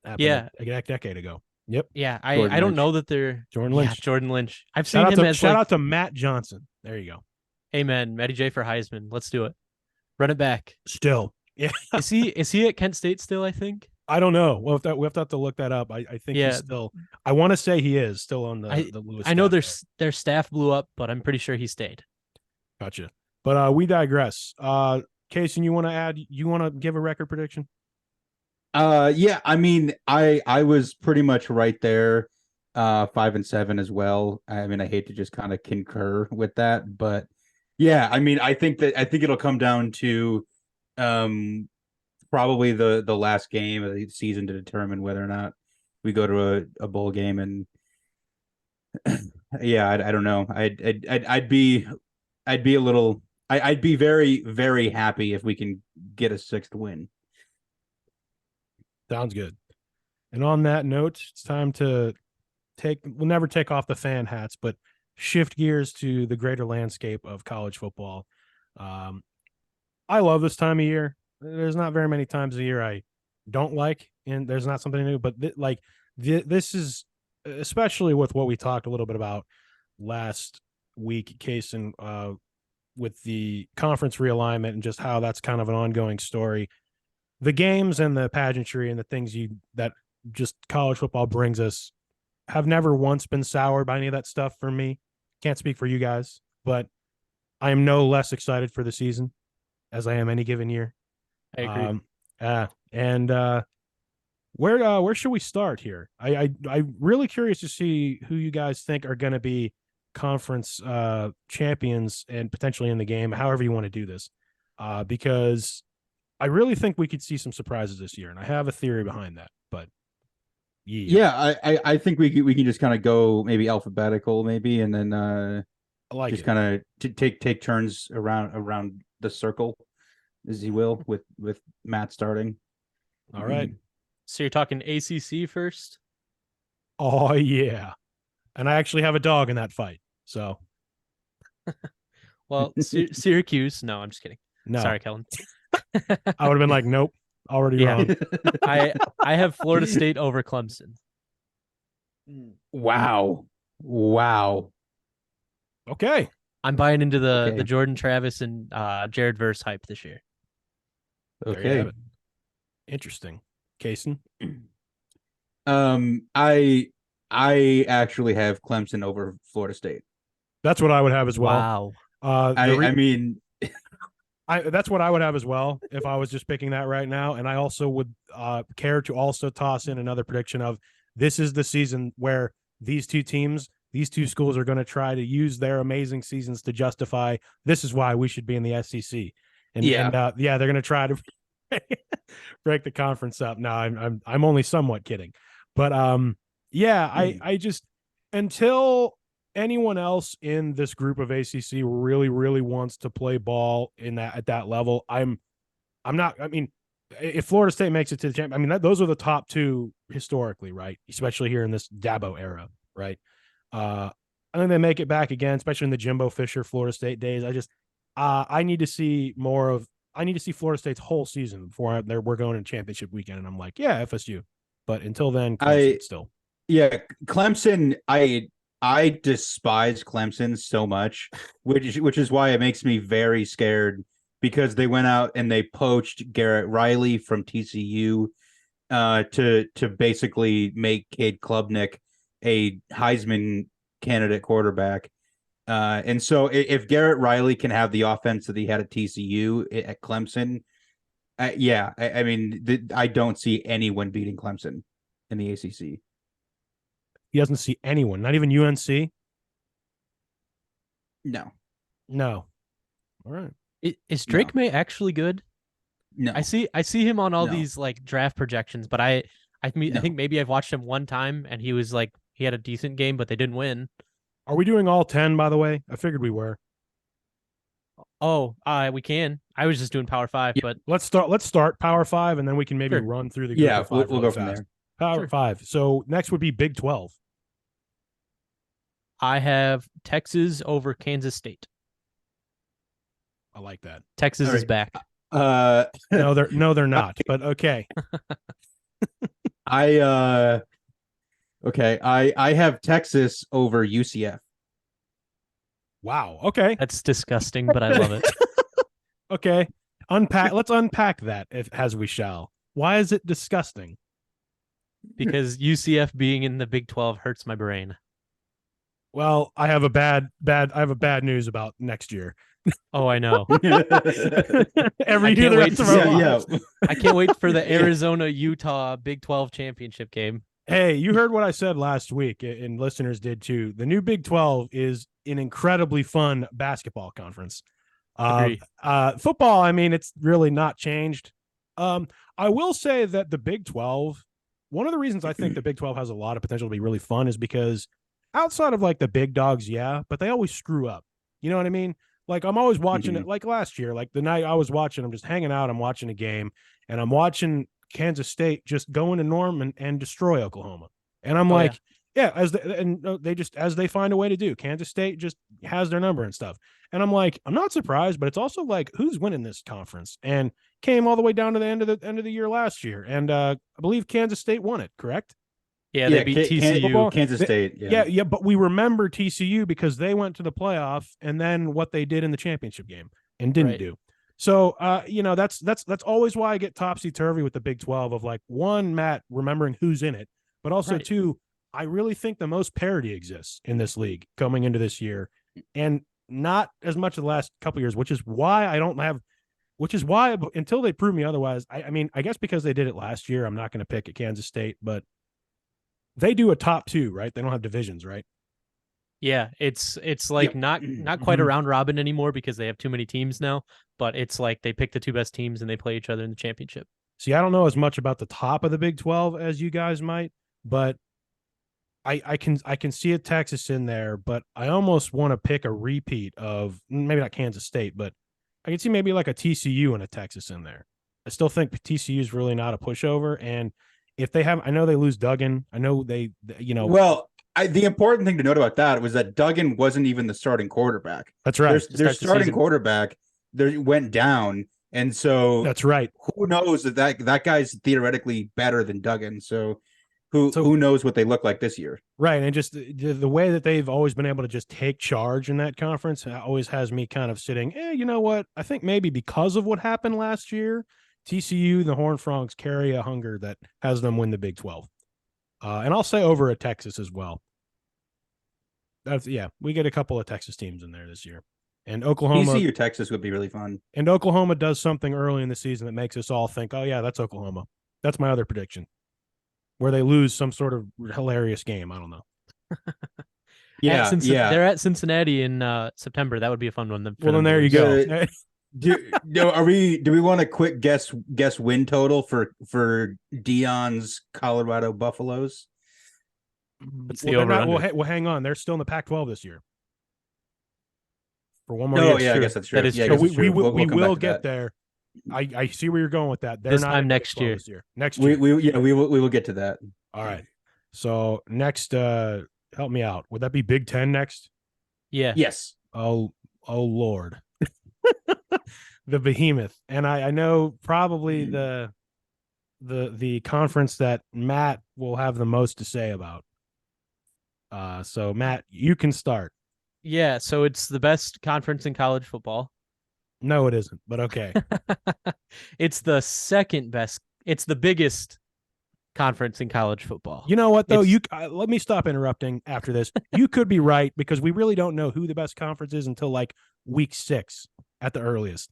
decade ago. Yep. Yeah, I don't know that they're Jordan Lynch. Yeah, Jordan Lynch. I've seen him shout out to Matt Johnson. There you go. Amen. Matty J for Heisman. Let's do it. Run it back. Still. Yeah. Is he at Kent State still, I think? I don't know. Well, we have to look that up. I think he's still. I want to say he is still on the Lewis. I know their staff blew up, but I'm pretty sure he stayed. Gotcha. But we digress. Casen, you want to add? You want to give a record prediction? Yeah. I mean, I was pretty much right there. 5-7 as well. I mean, I hate to just kind of concur with that, but yeah, I mean, I think it'll come down to probably the last game of the season to determine whether or not we go to a bowl game. And yeah, I don't know. I'd be very, very happy if we can get a 6th win. Sounds good. And on that note, it's time to we'll never take off the fan hats, but shift gears to the greater landscape of college football. I love this time of year. There's not very many times a year I don't like, and there's not something new, but this is, especially with what we talked a little bit about last week, Casen, with the conference realignment and just how that's kind of an ongoing story. The games and the pageantry and the things that just college football brings us have never once been soured by any of that stuff for me. Can't speak for you guys, but I am no less excited for the season as I am any given year. I agree. Where should we start here? I'm really curious to see who you guys think are going to be conference champions and potentially in the game, however you want to do this, because I really think we could see some surprises this year, and I have a theory behind that. But I think we can just kind of go maybe alphabetical, maybe, and then I like just kind of take turns around the circle, as you will, with Matt starting. All right. So you're talking ACC first? Oh yeah, and I actually have a dog in that fight. So, well, Syracuse. No, I'm just kidding. No, sorry, Kellan. I would have been like, nope, already wrong. I have Florida State over Clemson. Wow. Okay, I'm buying into the Jordan Travis and Jared Verse hype this year. Okay, interesting. Casen. I actually have Clemson over Florida State. That's what I would have as well. Wow. I mean, that's what I would have as well if I was just picking that right now. And I also would care to also toss in another prediction of this is the season where these two schools are going to try to use their amazing seasons to justify this is why we should be in the SEC. And they're going to try to break the conference up. No, I'm only somewhat kidding, but I just, until anyone else in this group of ACC really wants to play ball at that level, I'm not. I mean, if Florida State makes it to the champ, I mean those are the top two historically, right? Especially here in this Dabo era, right? I think they make it back again, especially in the Jimbo Fisher Florida State days. I need to see more of. I need to see Florida State's whole season before we're going to championship weekend. And I'm like, yeah, FSU. But until then, Clemson still. Yeah, Clemson, I despise Clemson so much, which is why it makes me very scared, because they went out and they poached Garrett Riley from TCU to basically make Cade Klubnik a Heisman candidate quarterback. And so if Garrett Riley can have the offense that he had at TCU at Clemson, I mean, I don't see anyone beating Clemson in the ACC. He doesn't see anyone, not even UNC? No. All right. Is Drake May actually good? No. I see him on all these like draft projections, but I think maybe I've watched him one time and he had a decent game, but they didn't win. Are we doing all 10, by the way? I figured we were. Oh, we can. I was just doing Power 5, but let's start Power 5, and then we can maybe run through the group of 5. We'll go from there. Power 5. So next would be Big 12. I have Texas over Kansas State. I like that. Texas is back. No, they're not. But okay. I have Texas over UCF. Wow. Okay. That's disgusting, but I love it. Okay. Let's unpack that as we shall. Why is it disgusting? Because UCF being in the Big 12 hurts my brain. Well, I have a bad news about next year. Oh, I know. Every year the rest of our lives. I can't wait for the Arizona-Utah Big 12 championship game. Hey, you heard what I said last week, and listeners did too. The new Big 12 is an incredibly fun basketball conference. Football, I mean, it's really not changed. I will say that the Big 12, one of the reasons I think the Big 12 has a lot of potential to be really fun is because outside of like the big dogs, but they always screw up. You know what I mean? Like I'm always watching it. Like last year, like the night I was watching, I'm just hanging out. I'm watching a game, and I'm watching Kansas State just go into Norman and destroy Oklahoma. And I'm as they find a way to do. Kansas State just has their number and stuff. And I'm like, I'm not surprised, but it's also like, who's winning this conference? And came all the way down to the end of the year last year, and I believe Kansas State won it. Correct? Yeah, they beat TCU. Kansas State. Yeah, but we remember TCU because they went to the playoff and then what they did in the championship game and didn't do. So, that's always why I get topsy-turvy with the Big 12 of like, one, Matt, remembering who's in it, but also two, I really think the most parity exists in this league coming into this year, and not as much of the last couple of years, which is why I don't have which is why until they prove me otherwise, I mean, I guess because they did it last year, I'm not going to pick at Kansas State, but they do a top 2, right? They don't have divisions, right? Yeah, it's like not quite a round robin anymore because they have too many teams now, but it's like they pick the 2 best teams and they play each other in the championship. See, I don't know as much about the top of the Big 12 as you guys might, but I can see a Texas in there, but I almost want to pick a repeat of maybe not Kansas State, but I can see maybe like a TCU and a Texas in there. I still think TCU is really not a pushover, and if they have, I know they lose Duggan. I know they, Well, the important thing to note about that was that Duggan wasn't even the starting quarterback. That's right. Their starting quarterback went down, and so that's right. Who knows that guy's theoretically better than Duggan? So who knows what they look like this year? Right, and just the way that they've always been able to just take charge in that conference always has me kind of sitting. You know what? I think maybe because of what happened last year, TCU, the Horned Frogs carry a hunger that has them win the Big 12. And I'll say over at Texas as well. We get a couple of Texas teams in there this year. And Oklahoma. TCU Texas would be really fun. And Oklahoma does something early in the season that makes us all think, oh, yeah, that's Oklahoma. That's my other prediction. Where they lose some sort of hilarious game. I don't know. Yeah. They're at Cincinnati in September. That would be a fun one. Well, then there you go. Do we want a quick guess win total for Dion's Colorado Buffaloes? Well, hang on. They're still in the Pac-12 this year. For one more year. Yeah, I guess that's true. That is true. We will get there. I see where you're going with that. They're this not time next year. Next year. We will get to that. All right. So next, help me out. Would that be Big Ten next? Yeah. Yes. Oh Lord. The behemoth. And I know probably the conference that Matt will have the most to say about. So Matt, you can start. Yeah, so it's the best conference in college football. No, it isn't, but okay. It's the second best. It's the biggest conference in college football. You know what, though? Let me stop interrupting after this. You could be right because we really don't know who the best conference is until like week 6 at the earliest.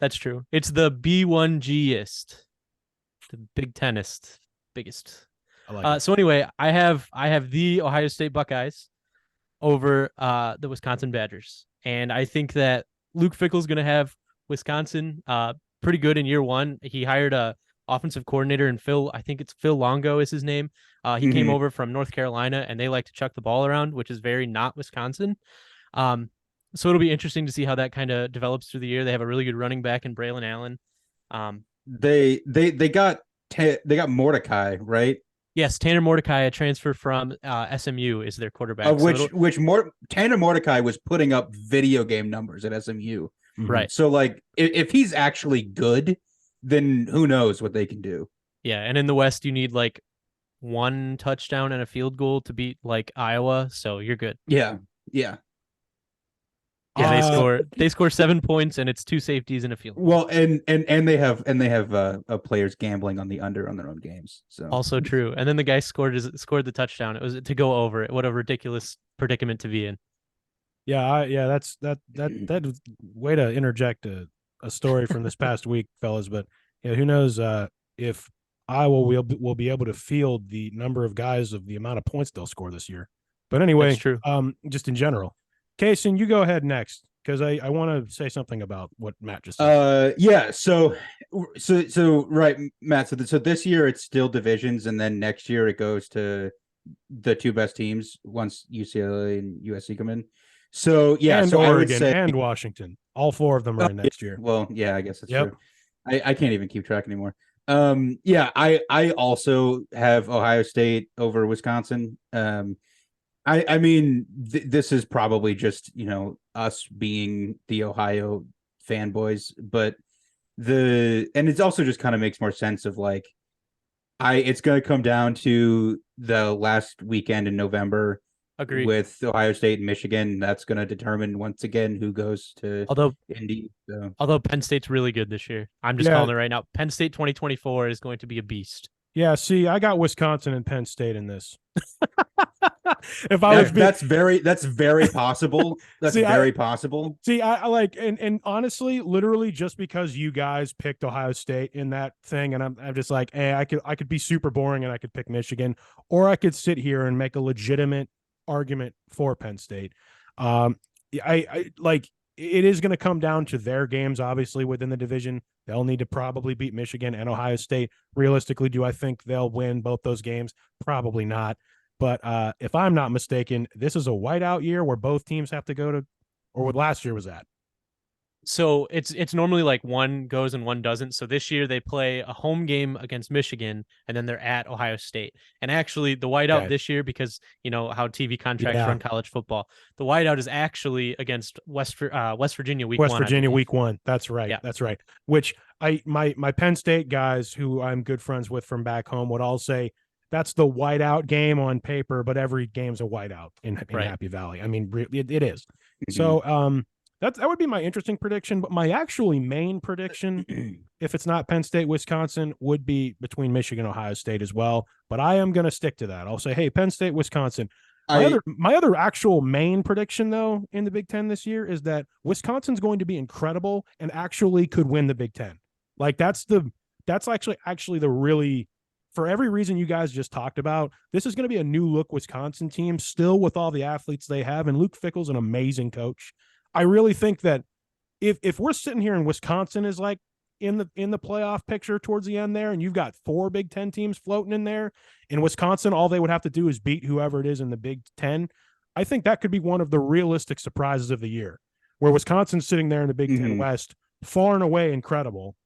That's true. It's the B1Gist, the Big Tenist, biggest. I like it. So anyway, I have the Ohio State Buckeyes over the Wisconsin Badgers, and I think that Luke Fickell's going to have Wisconsin pretty good in year 1. He hired a offensive coordinator, and I think it's Phil Longo is his name. He came over from North Carolina, and they like to chuck the ball around, which is very not Wisconsin. So it'll be interesting to see how that kind of develops through the year. They have a really good running back in Braylon Allen. They got Mordecai, right? Yes, Tanner Mordecai, a transfer from SMU, is their quarterback. Tanner Mordecai was putting up video game numbers at SMU. Right. So like if he's actually good, then who knows what they can do. Yeah, and in the West you need like 1 touchdown and a field goal to beat like Iowa, so you're good. Yeah. Yeah, they score 7 points and it's 2 safeties and a field goal. Well, and they have players gambling on the under on their own games. So also true. And then the guy scored the touchdown. It was to go over it. What a ridiculous predicament to be in. Yeah, that's way to interject a story from this past week, fellas. But who knows if Iowa will be able to field the number of guys of the amount of points they'll score this year. But anyway, that's true. Just in general. Casen, you go ahead next because I want to say something about what Matt just said. So right, Matt. So this year it's still divisions, and then next year it goes to the 2 best teams once UCLA and USC come in. So yeah, and so Oregon I would say, and Washington, all 4 of them are in next year. Well, yeah, I guess that's true. I can't even keep track anymore. I also have Ohio State over Wisconsin. I mean, this is probably just, us being the Ohio fanboys, but and it also just kind of makes more sense of like, it's going to come down to the last weekend in November. Agreed. With Ohio State and Michigan. That's going to determine once again who goes to Indy. So. Although Penn State's really good this year. I'm just calling it right now. Penn State 2024 is going to be a beast. Yeah, see, I got Wisconsin and Penn State in this. If I was that's very possible. That's very possible. See, I like, and honestly, literally, just because you guys picked Ohio State in that thing, and I'm just like, hey, I could be super boring and I could pick Michigan, or I could sit here and make a legitimate argument for Penn State. I like, it is going to come down to their games, obviously, within the division. They'll need to probably beat Michigan and Ohio State. Realistically, do I think they'll win both those games? Probably not. But if I'm not mistaken, this is a whiteout year where both teams have to go to, or what last year was at. So it's normally like one goes and one doesn't. So this year they play a home game against Michigan and then they're at Ohio State. And actually the whiteout this year, because you know how TV contracts run college football, the whiteout is actually against West Virginia week 1. West Virginia week 1. That's right. Yeah. That's right. Which my Penn State guys who I'm good friends with from back home would all say that's the whiteout game on paper, but every game's a whiteout in Happy Valley. I mean, it is. Mm-hmm. So that would be my interesting prediction, but my actually main prediction, if it's not Penn State, Wisconsin, would be between Michigan and Ohio State as well. But I am going to stick to that. I'll say, hey, Penn State, Wisconsin. My other actual main prediction, though, in the Big Ten this year is that Wisconsin's going to be incredible and actually could win the Big Ten. Like that's actually the really, for every reason you guys just talked about, this is going to be a new look Wisconsin team, still with all the athletes they have, and Luke Fickell's an amazing coach. I really think that if we're sitting here and Wisconsin is like in the playoff picture towards the end there, and you've got 4 Big Ten teams floating in there, in Wisconsin, all they would have to do is beat whoever it is in the Big Ten. I think that could be one of the realistic surprises of the year, where Wisconsin's sitting there in the Big Ten West, far and away incredible,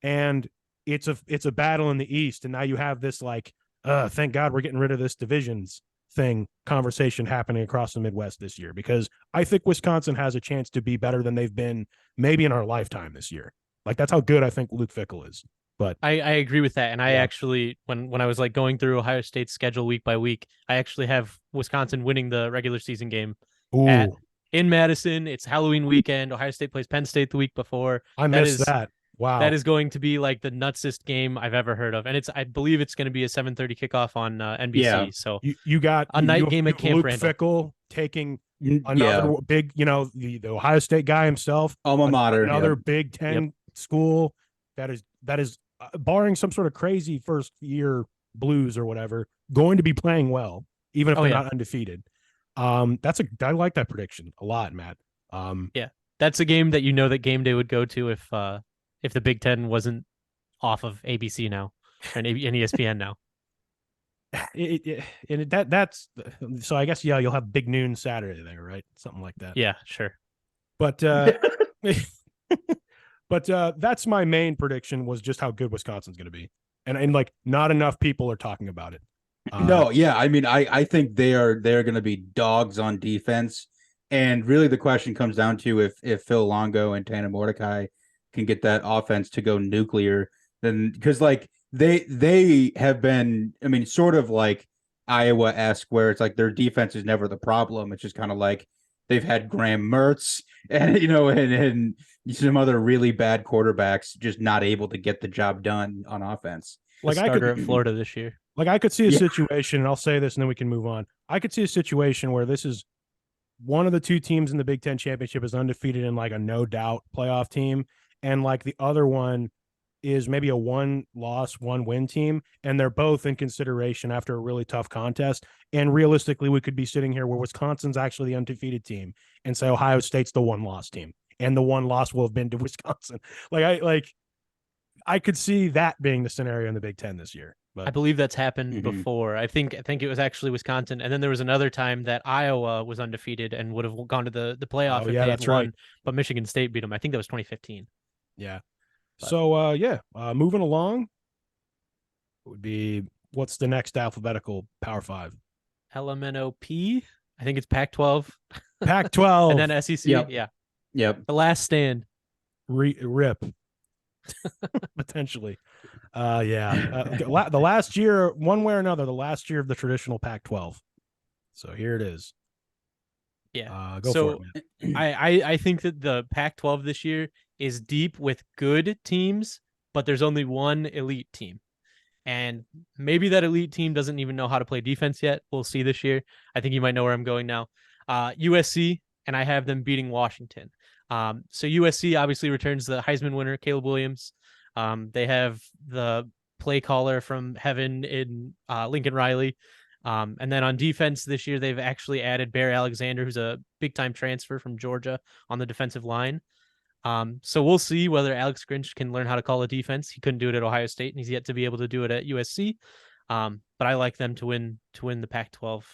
and it's a battle in the East, and now you have this like, thank God we're getting rid of this divisions thing conversation happening across the Midwest this year, because I think Wisconsin has a chance to be better than they've been maybe in our lifetime this year. Like that's how good I think Luke Fickell is. But I agree with that. And I actually, when I was like going through Ohio State's schedule week by week, I actually have Wisconsin winning the regular season game in Madison. It's Halloween weekend. Ohio State plays Penn State the week before. I missed that. Wow. That is going to be like the nutsest game I've ever heard of. And I believe it's going to be a 7:30 kickoff on NBC. Yeah. So you got a night game at Camp Luke Randall. Fickell taking another big, the Ohio State guy himself, alma mater, another Big Ten school that is barring some sort of crazy first year blues or whatever, going to be playing well, even if they're not undefeated. I like that prediction a lot, Matt. That's a game that that Game Day would go to if the Big Ten wasn't off of ABC now and ESPN now. That's so I guess you'll have Big Noon Saturday there, right? Something like that. Yeah, sure. But that's my main prediction, was just how good Wisconsin's going to be, and like not enough people are talking about it. I mean, I think they're going to be dogs on defense, and really the question comes down to if Phil Longo and Tanner Mordecai can get that offense to go nuclear, then because like they have been, I mean, sort of like Iowa-esque, where it's like their defense is never the problem. It's just kind of like they've had Graham Mertz and and some other really bad quarterbacks just not able to get the job done on offense. Like I could at Florida this year. Like I could see a situation, and I'll say this and then we can move on. I could see a situation where this is one of the 2 teams in the Big Ten championship is undefeated and like a no doubt playoff team, and like the other one is maybe a 1-loss, 1-win team, and they're both in consideration after a really tough contest. And realistically, we could be sitting here where Wisconsin's actually the undefeated team and say Ohio State's the 1-loss team, and the 1 loss will have been to Wisconsin. I could see that being the scenario in the Big Ten this year. But I believe that's happened before. I think it was actually Wisconsin, and then there was another time that Iowa was undefeated and would have gone to the playoff if they had won, but Michigan State beat them. I think that was 2015. Yeah. But. So moving along would be, what's the next alphabetical Power 5? LMNOP. I think it's Pac-12. Pac-12. And then SEC. Yep. Yeah. Yep. The last stand. Rip. Potentially. The last year, one way or another, the last year of the traditional Pac-12. So here it is. Yeah. Go for it, man. I think that the Pac-12 this year is deep with good teams, but there's only one elite team. And maybe that elite team doesn't even know how to play defense yet. We'll see this year. I think you might know where I'm going now. USC, and I have them beating Washington. So USC obviously returns the Heisman winner, Caleb Williams. They have the play caller from heaven in Lincoln Riley. And then on defense this year, they've actually added Bear Alexander, who's a big-time transfer from Georgia on the defensive line. So we'll see whether Alex Grinch can learn how to call a defense. He couldn't do it at Ohio State, and he's yet to be able to do it at USC. But I like them to win the Pac-12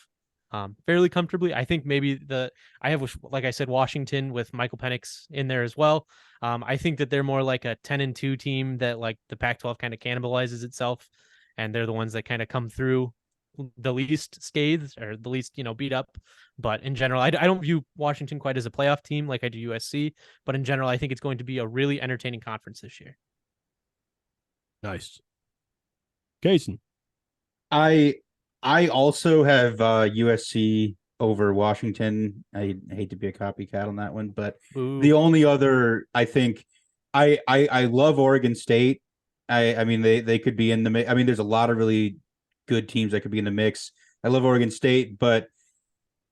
fairly comfortably. I think maybe I have, like I said, Washington with Michael Penix in there as well. I think that they're more like a 10-2 team that like the Pac-12 kind of cannibalizes itself, and they're the ones that kind of come through the least scathed or the least, beat up. But in general, I don't view Washington quite as a playoff team like I do USC. But in general, I think it's going to be a really entertaining conference this year. Nice. Casen. I also have USC over Washington. I hate to be a copycat on that one, but the only other, I think, I love Oregon State. I mean, they could be in the mix. I mean, there's a lot of really good teams that could be in the mix. I love Oregon State, but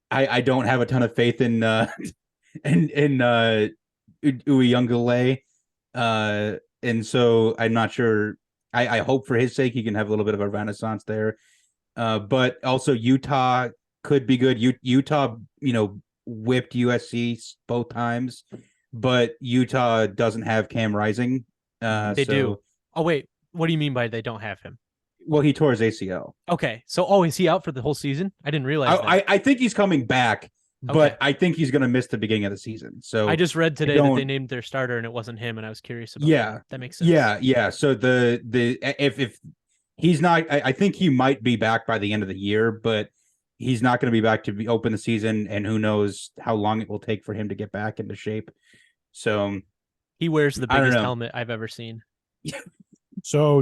I don't have a ton of faith in Uyunglele. And so I'm not sure. I hope for his sake he can have a little bit of a renaissance there. But also Utah could be good. Utah, whipped USC both times, but Utah doesn't have Cam Rising. They do. Oh, wait. What do you mean by they don't have him? Well, he tore his ACL. Okay. So, is he out for the whole season? I didn't realize that. I think he's coming back, but I think he's going to miss the beginning of the season. So I just read today that they named their starter and it wasn't him, and I was curious about that. That makes sense. Yeah. So if he's not, I think he might be back by the end of the year, but he's not going to be back to open the season, and who knows how long it will take for him to get back into shape. So he wears the biggest helmet I've ever seen. So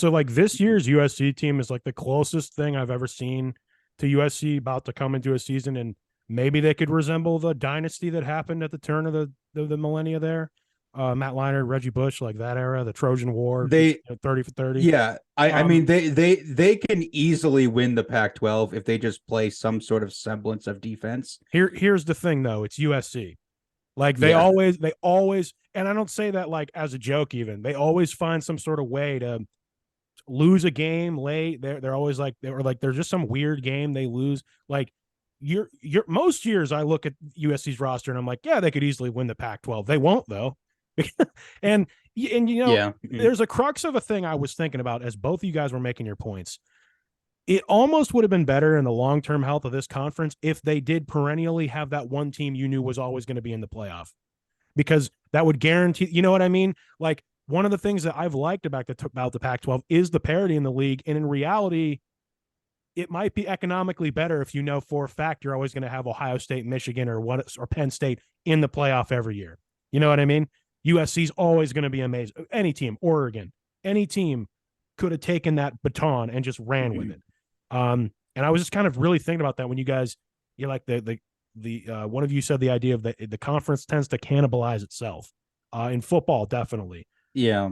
like this year's USC team is like the closest thing I've ever seen to USC about to come into a season, and maybe they could resemble the dynasty that happened at the turn of the millennia there. Matt Leinart, Reggie Bush, like that era, the Trojan War, 30 for 30. Yeah. I mean, they can easily win the Pac-12 if they just play some sort of semblance of defense. Here's the thing though, it's USC. Like they always, and I don't say that like as a joke even, they always find some sort of way to lose a game late. They're always like, there's just some weird game they lose. Like you're most years I look at USC's roster and I'm like, yeah, they could easily win the Pac-12. They won't though. and there's a crux of a thing I was thinking about as both of you guys were making your points. It almost would have been better in the long-term health of this conference if they did perennially have that one team you knew was always going to be in the playoff, because that would guarantee, you know what I mean? Like one of the things that I've liked about the Pac-12 is the parity in the league. And in reality, it might be economically better if you know for a fact you're always going to have Ohio State, Michigan, or Penn State in the playoff every year. You know what I mean? USC's always going to be amazing. Any team, Oregon, any team could have taken that baton and just ran with it. And I was just kind of really thinking about that when you guys, like the one of you said the idea of the conference tends to cannibalize itself. In football, definitely. Yeah.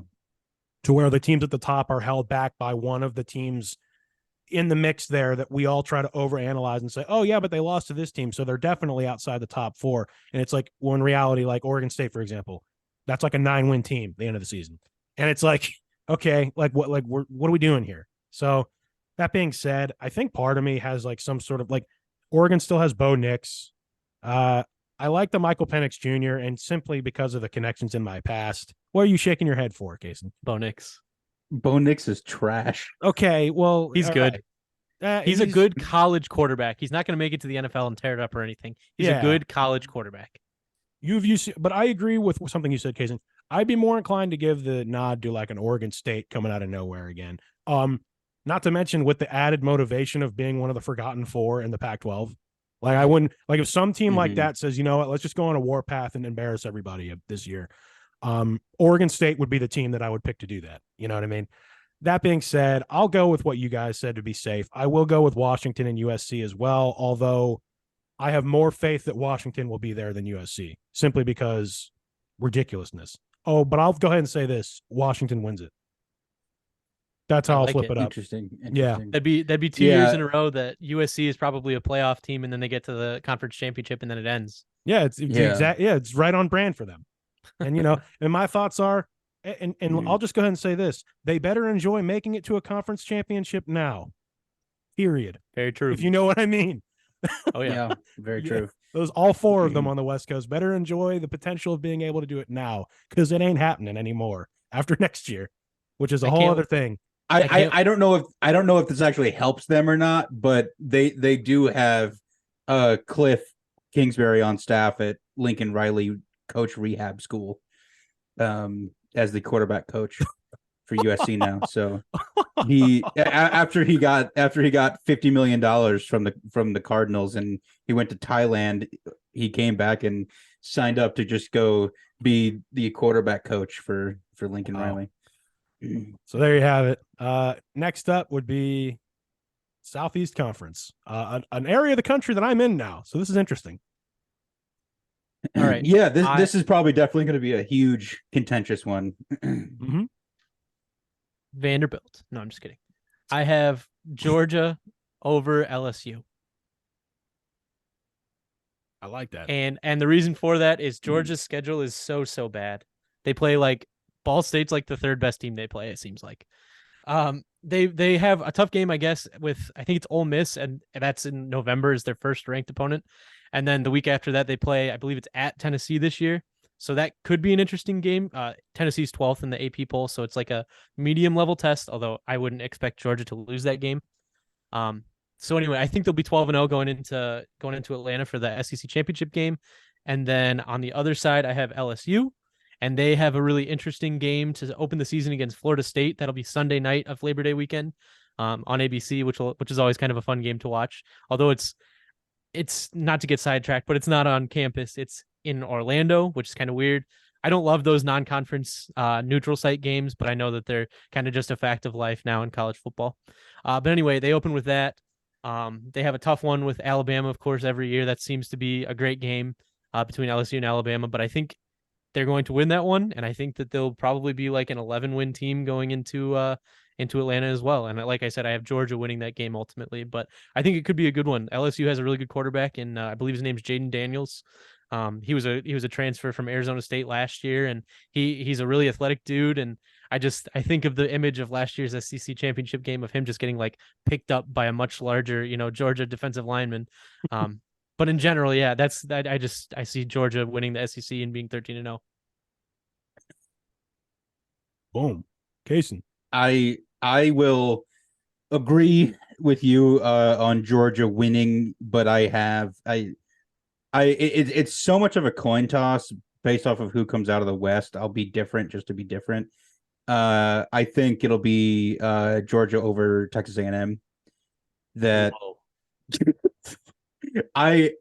To where the teams at the top are held back by one of the teams in the mix there that we all try to overanalyze and say, oh yeah, but they lost to this team, so they're definitely outside the top four. And it's like, well, in reality, like Oregon State, for example, that's like a 9-win team at the end of the season. And it's like, okay, what are we doing here? So that being said, I think part of me has like some sort of like Oregon still has Bo Nix. I like the Michael Penix Jr. and simply because of the connections in my past. What are you shaking your head for, Casen? Bo Nix. Bo Nix is trash. Okay, well, he's good. Right. He's a good college quarterback. He's not going to make it to the NFL and tear it up or anything. He's a good college quarterback. But I agree with something you said, Casen. I'd be more inclined to give the nod to like an Oregon State coming out of nowhere again. Not to mention with the added motivation of being one of the forgotten four in the Pac-12. Like I wouldn't like if some team like that says, you know what, let's just go on a warpath and embarrass everybody this year. Oregon State would be the team that I would pick to do that. You know what I mean? That being said, I'll go with what you guys said to be safe. I will go with Washington and USC as well, although I have more faith that Washington will be there than USC simply because ridiculousness. Oh, but I'll go ahead and say this. Washington wins it. That's I how I'll like flip it. it up. Interesting. Yeah. That'd be 2 years in a row that USC is probably a playoff team, and then they get to the conference championship, and then it ends. Yeah, it's Yeah. it's right on brand for them. And and my thoughts are, and I'll just go ahead and say this: they better enjoy making it to a conference championship now. Period. Very true. If you know what I mean. Oh yeah, very true. Those all 4 of them on the West Coast better enjoy the potential of being able to do it now, because it ain't happening anymore after next year, which is a whole other thing. I don't know if this actually helps them or not, but they do have Cliff Kingsbury on staff at Lincoln Riley Coach Rehab School as the quarterback coach for USC now. So he after he got $50 million from the Cardinals and he went to Thailand, he came back and signed up to just go be the quarterback coach for Lincoln Riley. So there you have it. Next up would be Southeast Conference, an area of the country that I'm in now. So this is interesting. All right. Yeah, this is probably definitely going to be a huge contentious one. Mm-hmm. Vanderbilt. No, I'm just kidding. I have Georgia over LSU. I like that. And the reason for that is Georgia's schedule is so bad. They play like Ball State's like the 3rd best team they play, it seems like. They have a tough game, I guess, with I think it's Ole Miss, and that's in November is their first ranked opponent. And then the week after that they play, I believe it's at Tennessee this year. So that could be an interesting game. Tennessee's 12th in the AP poll, so it's like a medium level test, although I wouldn't expect Georgia to lose that game. So anyway, I think they'll be 12-0 going into Atlanta for the SEC championship game. And then on the other side, I have LSU, and they have a really interesting game to open the season against Florida State. That'll be Sunday night of Labor Day weekend on ABC, which is always kind of a fun game to watch. Although it's not to get sidetracked, but it's not on campus. It's in Orlando, which is kind of weird. I don't love those non-conference neutral site games, but I know that they're kind of just a fact of life now in college football. But anyway, they open with that. They have a tough one with Alabama, of course, every year. That seems to be a great game between LSU and Alabama, but I think they're going to win that one, and I think that they'll probably be like an 11-win team going into Atlanta as well. And like I said, I have Georgia winning that game ultimately, but I think it could be a good one. LSU has a really good quarterback, and I believe his name's Jaden Daniels. He was a transfer from Arizona State last year, and he's a really athletic dude. And I think of the image of last year's SEC championship game of him just getting like picked up by a much larger, Georgia defensive lineman. But in general, yeah, that's that. I see Georgia winning the SEC and being 13-0. Boom, Casen. I will agree with you on Georgia winning, but it's so much of a coin toss based off of who comes out of the West. I'll be different just to be different. I think it'll be Georgia over Texas A&M. That I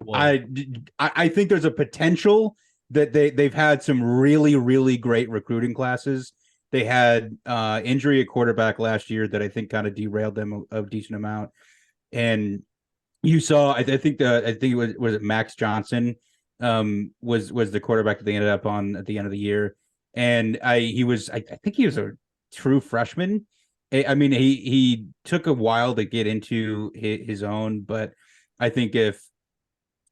think there's a potential that they've had some really, really great recruiting classes. They had injury at quarterback last year that I think kind of derailed them a decent amount. And you saw, I think it was Max Johnson was the quarterback that they ended up on at the end of the year. And I think he was a true freshman. I mean, he took a while to get into his own, but I think if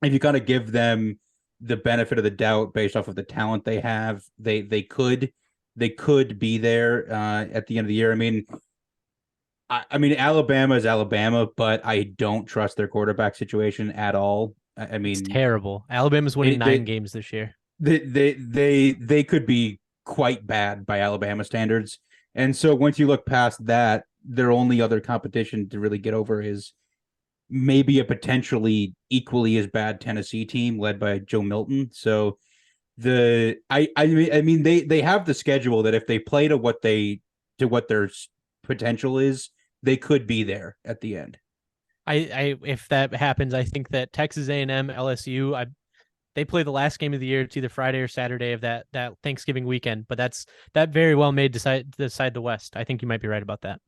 you kind of give them the benefit of the doubt based off of the talent they have, they could be there at the end of the year. I mean, Alabama is Alabama, but I don't trust their quarterback situation at all. I mean, it's terrible. Alabama's winning 9 games this year. They could be quite bad by Alabama standards. And so once you look past that, their only other competition to really get over is maybe a potentially equally as bad Tennessee team led by Joe Milton. So they have the schedule that if they play to what their potential is, they could be there at the end. If that happens, I think that Texas A&M, LSU, they play the last game of the year. It's either Friday or Saturday of that Thanksgiving weekend, but that very well may decide the West. I think you might be right about that.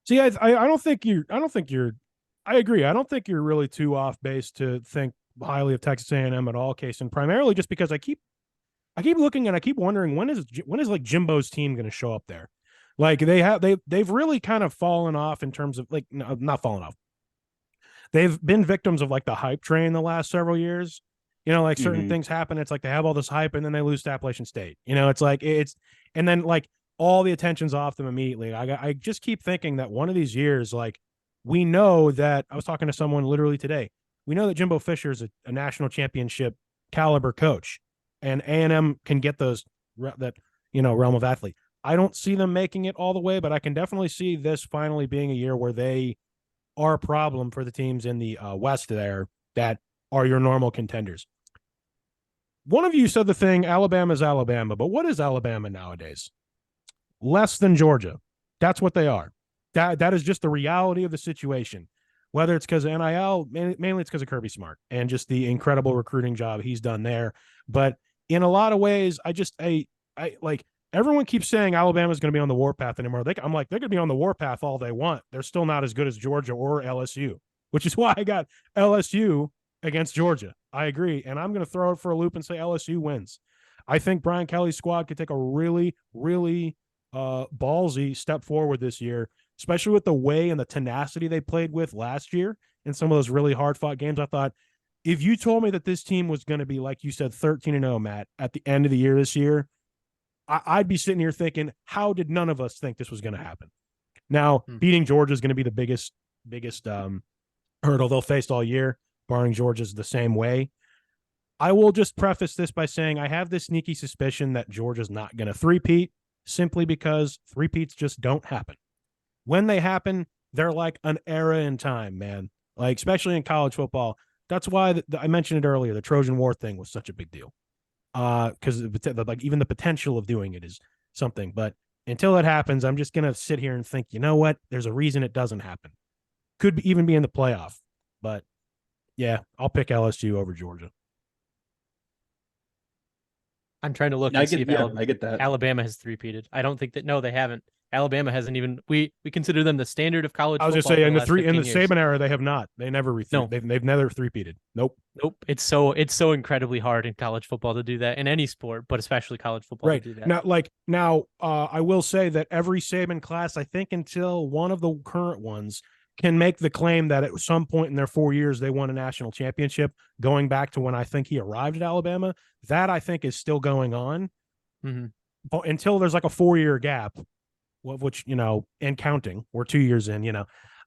See, I don't think you're. I agree. I don't think you're really too off base to think highly of Texas A&M at all, Casen. Primarily just because I keep looking and I keep wondering when is like Jimbo's team going to show up there. Like they've really kind of fallen off in terms of like no, not fallen off. They've been victims of like the hype train the last several years. Like certain things happen. It's like they have all this hype and then they lose to Appalachian State. It's like and then like all the attention's off them immediately. I just keep thinking that one of these years, like we know that I was talking to someone literally today. We know that Jimbo Fisher is a national championship caliber coach, and A&M can get those that realm of athlete. I don't see them making it all the way, but I can definitely see this finally being a year where they are a problem for the teams in the West there that are your normal contenders. One of you said the thing, Alabama's Alabama, but what is Alabama nowadays? Less than Georgia. That's what they are. That is just the reality of the situation. Whether it's because of NIL, mainly it's because of Kirby Smart and just the incredible recruiting job he's done there. But in a lot of ways, I like everyone keeps saying Alabama's going to be on the warpath anymore. I'm like, they're going to be on the warpath all they want. They're still not as good as Georgia or LSU, which is why I got LSU against Georgia. I agree. And I'm going to throw it for a loop and say LSU wins. I think Brian Kelly's squad could take a really, really ballsy step forward this year, especially with the way and the tenacity they played with last year in some of those really hard-fought games. I thought, if you told me that this team was going to be, like you said, 13-0, Matt, at the end of the year this year, I'd be sitting here thinking, how did none of us think this was going to happen? Now, beating Georgia is going to be the biggest hurdle they'll face all year, barring Georgia's the same way. I will just preface this by saying I have this sneaky suspicion that Georgia's not going to three-peat simply because three-peats just don't happen. When they happen, they're like an era in time, man. Like, especially in college football. That's why I mentioned it earlier. The Trojan War thing was such a big deal. Because like even the potential of doing it is something. But until it happens, I'm just going to sit here and think, you know what? There's a reason it doesn't happen. Could even be in the playoff. But, yeah, I'll pick LSU over Georgia. I'm trying to look and see if I get that. Alabama has three-peated. I don't think that. No, they haven't. Alabama hasn't even. We consider them the standard of college football. I was just saying in the years. Saban era, they have not. They never they've never three-peated. Nope. It's so incredibly hard in college football to do that in any sport, but especially college football right. to do that. Now, I will say that every Saban class, I think until one of the current ones, can make the claim that at some point in their 4 years they won a national championship, going back to when I think he arrived at Alabama. That I think is still going on until there's like a 4-year gap, which, and counting. We're 2 years in,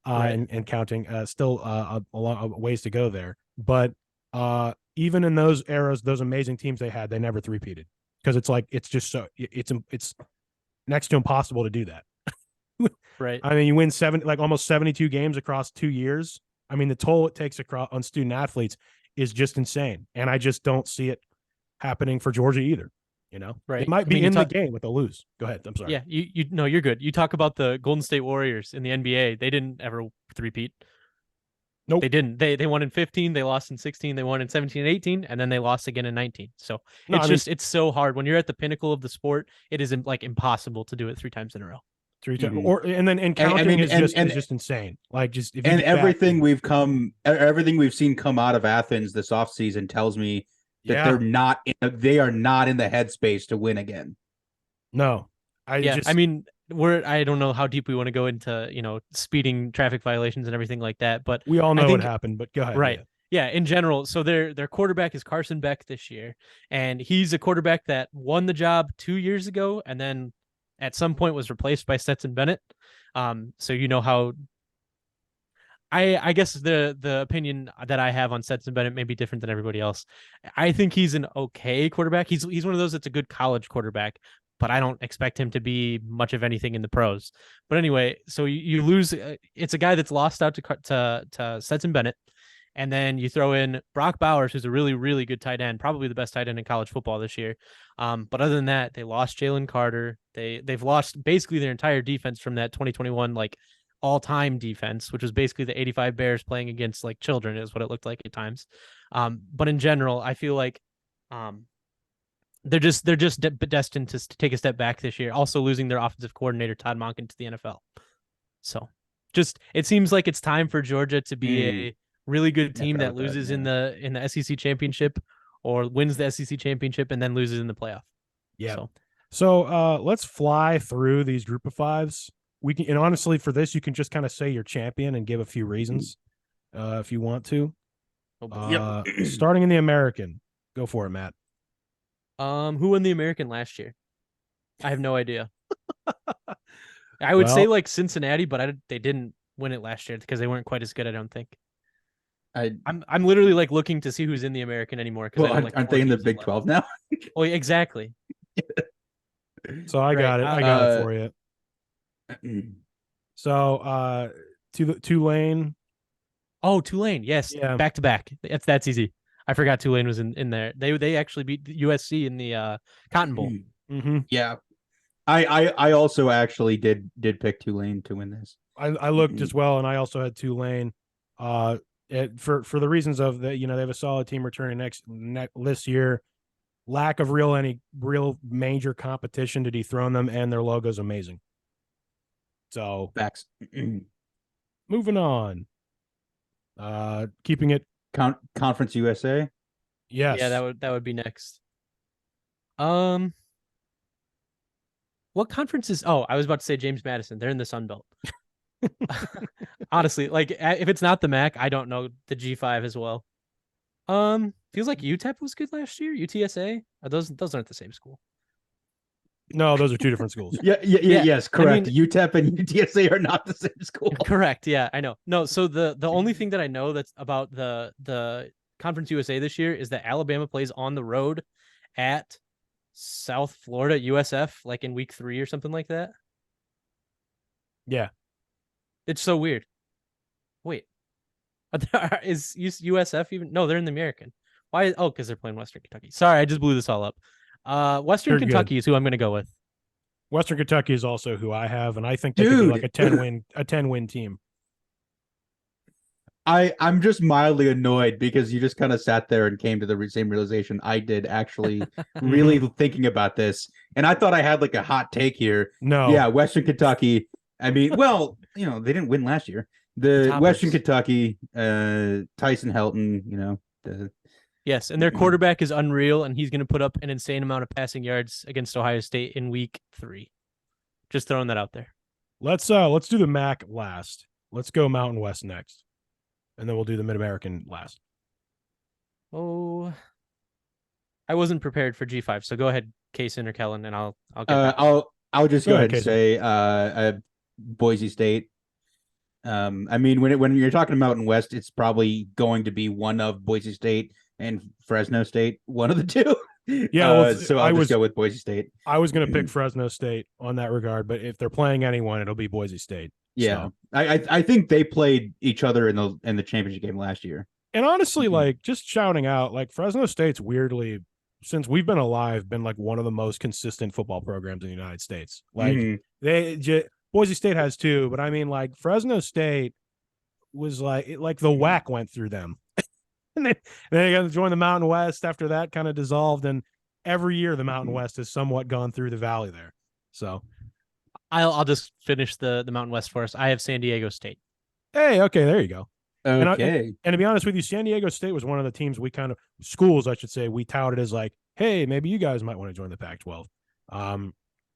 right. and counting. Still a lot ways to go there. But even in those eras, those amazing teams they had, they never three-peated because it's like it's just so it's next to impossible to do that. Right. I mean, you win almost 72 games across 2 years. I mean, the toll it takes on student athletes is just insane. And I just don't see it happening for Georgia either. Right. It might be in the game with a lose. Go ahead. I'm sorry. Yeah. You're good. You talk about the Golden State Warriors in the NBA. They didn't ever three-peat. Nope. They didn't. They won in 15. They lost in 16. They won in 17 and 18. And then they lost again in 19. So it's so hard. When you're at the pinnacle of the sport, it is like impossible to do it 3 times in a row. 3 times, and counting is just insane. Like just everything we've seen come out of Athens this offseason tells me that they are not in the headspace to win again. No, I don't know how deep we want to go into speeding, traffic violations, and everything like that. But we all know what happened. But go ahead. Right. Yeah, in general. So their quarterback is Carson Beck this year, and he's a quarterback that won the job 2 years ago, and then at some point was replaced by Stetson Bennett. So how I guess the opinion that I have on Stetson Bennett may be different than everybody else. I think he's an okay quarterback. He's one of those that's a good college quarterback, but I don't expect him to be much of anything in the pros. But anyway, so you lose. It's a guy that's lost out to Stetson Bennett. And then you throw in Brock Bowers, who's a really, really good tight end, probably the best tight end in college football this year. But other than that, they lost Jalen Carter. They've lost basically their entire defense from that 2021 all-time defense, which was basically the 85 Bears playing against children, is what it looked like at times. But in general, I feel like they're just destined to take a step back this year. Also losing their offensive coordinator Todd Monken to the NFL. So it seems like it's time for Georgia to be a really good team that loses in the SEC championship or wins the SEC championship and then loses in the playoff. Yeah. So So let's fly through these group of fives. We can, and honestly, for this, you can just kind of say your champion and give a few reasons, if you want to. Starting in the American, go for it, Matt. Who won the American last year? I have no idea. I would say like Cincinnati, but they didn't win it last year because they weren't quite as good. I don't think. I'm literally like looking to see who's in the American anymore. Well, aren't they in the Big 12 now? Oh, yeah, exactly. So I got it. I got it for you. So Tulane. Oh, Tulane. Yes. Yeah. Back to back. That's easy. I forgot Tulane was in there. They actually beat USC in the Cotton Bowl. Mm-hmm. Yeah. I also actually did pick Tulane to win this. I looked as well, and I also had Tulane. For the reasons of that, they have a solid team returning this year. Lack of any real major competition to dethrone them, and their logo's amazing. So facts. Moving on. Keeping it Conference USA. Yes. Yeah, that would be next. What conference is? Oh, I was about to say James Madison. They're in the Sun Belt. Honestly, like if it's not the MAC, I don't know the G5 as well. Feels like UTEP was good last year. UTSA. Those aren't the same school. No, those are two different schools. Yes, correct. UTEP and UTSA are not the same school. Correct. Yeah, I know. No, so the only thing that I know that's about the Conference USA this year is that Alabama plays on the road at South Florida USF, like in week 3 or something like that. Yeah. It's so weird. Wait. Is USF even? No, they're in the American. Why? Oh, because they're playing Western Kentucky. Sorry, I just blew this all up. Western Kentucky is who I'm going to go with. Western Kentucky is also who I have, and I think they could be like a 10-win team. I'm just mildly annoyed because you just kind of sat there and came to the same realization I did, actually really thinking about this. And I thought I had like a hot take here. No. Yeah, Western Kentucky. I mean, well, they didn't win last year. The Western Kentucky, Tyson Helton, Yes, and their quarterback is unreal, and he's going to put up an insane amount of passing yards against Ohio State in week 3. Just throwing that out there. Let's do the MAC last. Let's go Mountain West next, and then we'll do the Mid-American last. Oh, I wasn't prepared for G5, so go ahead, Casen or Kellan, and I'll get I'll just go ahead and say Boise State. I mean, when you're talking Mountain West, it's probably going to be one of Boise State and Fresno State, one of the two. Yeah, so I'll just go with Boise State. I was going to pick Fresno State on that regard, but if they're playing anyone, it'll be Boise State. Yeah, so. I think they played each other in the championship game last year. And honestly, like just shouting out, like Fresno State's weirdly, since we've been alive, been like one of the most consistent football programs in the United States. Like Boise State has 2, but I mean, like Fresno State was like the WAC went through them. And then they got to join the Mountain West after that kind of dissolved. And every year the Mountain West has somewhat gone through the valley there. So I'll just finish the Mountain West for us. I have San Diego State. Hey, okay, there you go. Okay. And to be honest with you, San Diego State was one of the teams schools, I should say, we touted as like, hey, maybe you guys might want to join the Pac-12.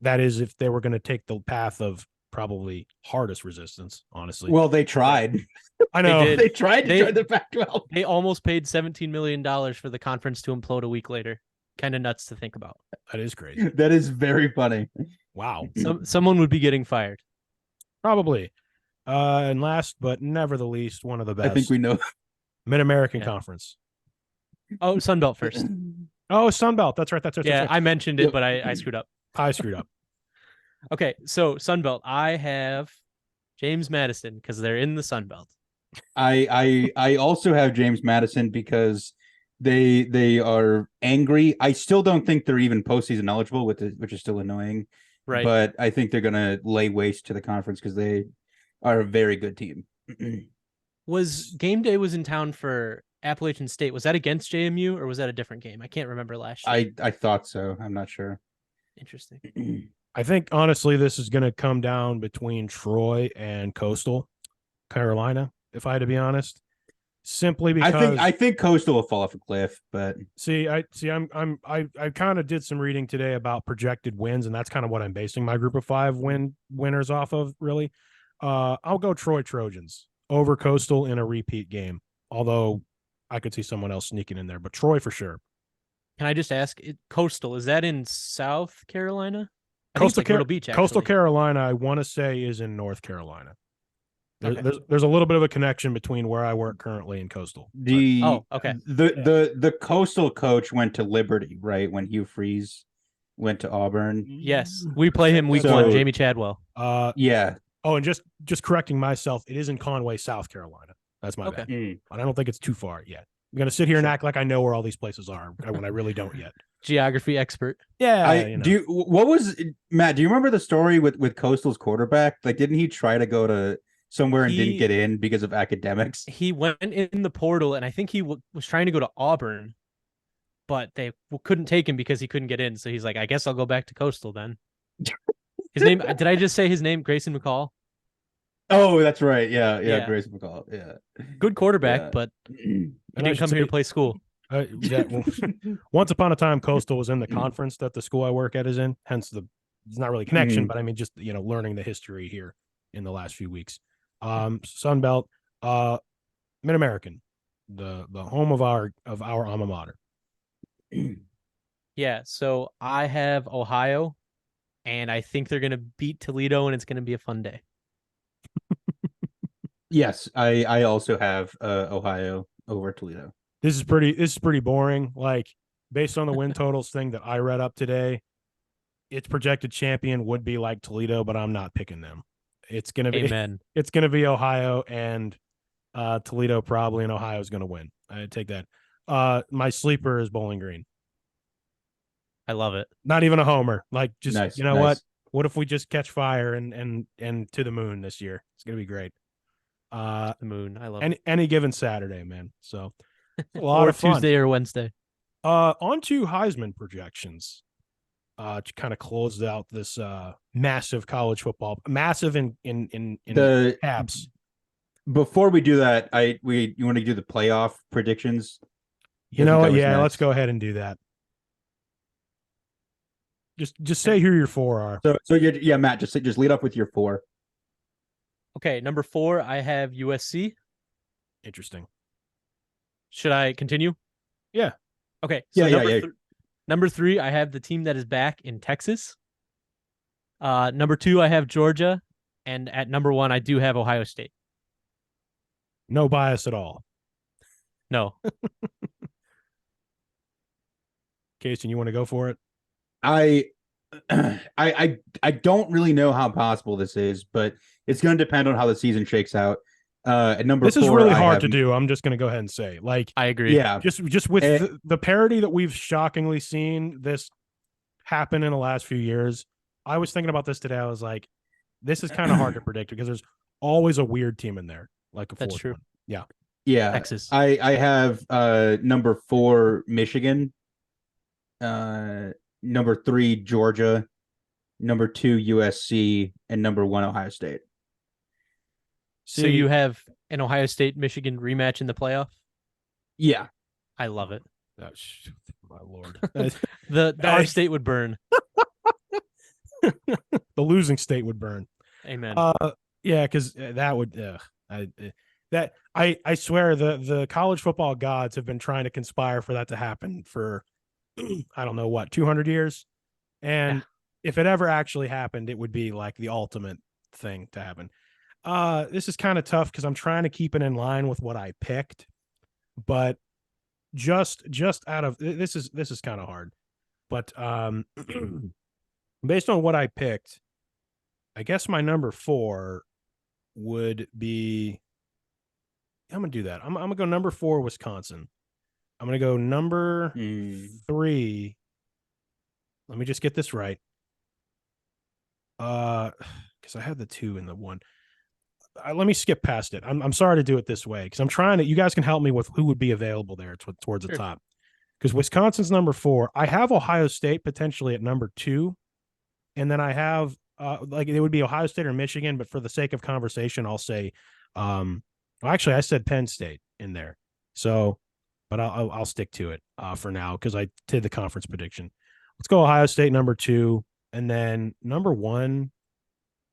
That is if they were going to take the path of probably hardest resistance, honestly. Well, they tried. I know. They tried to join the Pac-12. They almost paid $17 million for the conference to implode a week later. Kind of nuts to think about. That is crazy. That is very funny. Wow. Someone would be getting fired. Probably. And last but never the least, one of the best. I think we know. Mid-American Conference. Oh, Sun Belt first. Oh, Sun Belt. That's right. That's right. I mentioned it, but I screwed up. I screwed up. Okay, so Sun Belt. I have James Madison because they're in the Sun Belt. I also have James Madison because they are angry. I still don't think they're even postseason eligible, which is still annoying. Right. But I think they're gonna lay waste to the conference because they are a very good team. Game day was in town for Appalachian State. Was that against JMU or was that a different game? I can't remember last year. I thought so. I'm not sure. Interesting. I think honestly, this is going to come down between Troy and Coastal Carolina, if I had to be honest. simply because I think Coastal will fall off a cliff, but I kind of did some reading today about projected wins, and that's kind of what I'm basing my group of 5 winners off of, really. I'll go Troy Trojans over Coastal in a repeat game, although I could see someone else sneaking in there, but Troy for sure. Can I just ask, Coastal, is that in South Carolina? I think it's like Myrtle Beach, actually. Coastal Carolina, I want to say, is in North Carolina. There's a little bit of a connection between where I work currently and Coastal. Okay. The Coastal coach went to Liberty, right? When Hugh Freeze went to Auburn. Yes, we play him week 1. Jamie Chadwell. Yeah. Oh, and just correcting myself, it is in Conway, South Carolina. That's my bad. But I don't think it's too far yet. I'm gonna sit here and act like I know where all these places are when I really don't yet. Geography expert. Yeah. What was Matt? Do you remember the story with Coastal's quarterback? Like, didn't he try to go to somewhere and didn't get in because of academics? He went in the portal, and I think he was trying to go to Auburn, but they couldn't take him because he couldn't get in. So he's like, I guess I'll go back to Coastal then. His name? Did I just say his name? Grayson McCall. Oh, that's right. Yeah. Grayson McCall. Yeah. Good quarterback, but he didn't come here to play school. Once upon a time, Coastal was in the conference that the school I work at is in. Hence, it's not really connection, but I mean, just learning the history here in the last few weeks. Sun Belt, Mid-American, the home of our alma mater. Yeah, so I have Ohio, and I think they're gonna beat Toledo, and it's gonna be a fun day. Yes, I also have Ohio over Toledo. This is pretty boring. Like, based on the win totals thing that I read up today, its projected champion would be like Toledo, but I'm not picking them. It's gonna be It's gonna be Ohio and Toledo probably, and Ohio's gonna win. I take that. My sleeper is Bowling Green. I love it. Not even a homer. Like, just nice, what? What if we just catch fire and to the moon this year? It's gonna be great. The moon. I love it. Any given Saturday, man. So a lot or of fun. Tuesday or Wednesday. On to Heisman projections. To kind of close out this massive college football, massive in the tabs. Before we do that, you want to do the playoff predictions? You know what? Yeah, let's go ahead and do that. Just say who your 4 are. So Matt, just lead up with your 4. Okay, number 4, I have USC. Interesting. Should I continue? Yeah. Okay. So number 3, I have the team that is back in Texas. Number 2, I have Georgia, and at number 1, I do have Ohio State. No bias at all. No. Casen, you want to go for it? I don't really know how possible this is, but it's going to depend on how the season shakes out. At number 4, this is really hard to do. I'm just going to go ahead and say, like, I agree. Yeah, just with the parity that we've shockingly seen this happen in the last few years. I was thinking about this today. I was like, this is kind of hard to predict because there's always a weird team in there, like a fourth. That's true. One. Yeah. Texas. I have number 4 Michigan, number 3 Georgia, number 2 USC, and number 1 Ohio State. So you have an Ohio State Michigan rematch in the playoff? Yeah. I love it. Oh, my Lord. Our state would burn. The losing state would burn. Amen. Yeah, because that would I swear the college football gods have been trying to conspire for that to happen for I don't know what, 200 years. And if it ever actually happened, it would be like the ultimate thing to happen. This is kind of tough because I'm trying to keep it in line with what I picked, but just out of this is kind of hard. But based on what I picked, I guess my number 4 would be. I'm gonna do that. I'm gonna go number 4, Wisconsin. I'm gonna go number 3. Let me just get this right. Because I had the 2 and the 1. Let me skip past it. I'm sorry to do it this way because I'm trying to. You guys can help me with who would be available there towards the top. Because Wisconsin's number 4. I have Ohio State potentially at number 2, and then I have like it would be Ohio State or Michigan. But for the sake of conversation, I'll say, well, actually, I said Penn State. in there. So, but I'll stick to it for now because I did the conference prediction. Let's go Ohio State number 2, and then number 1.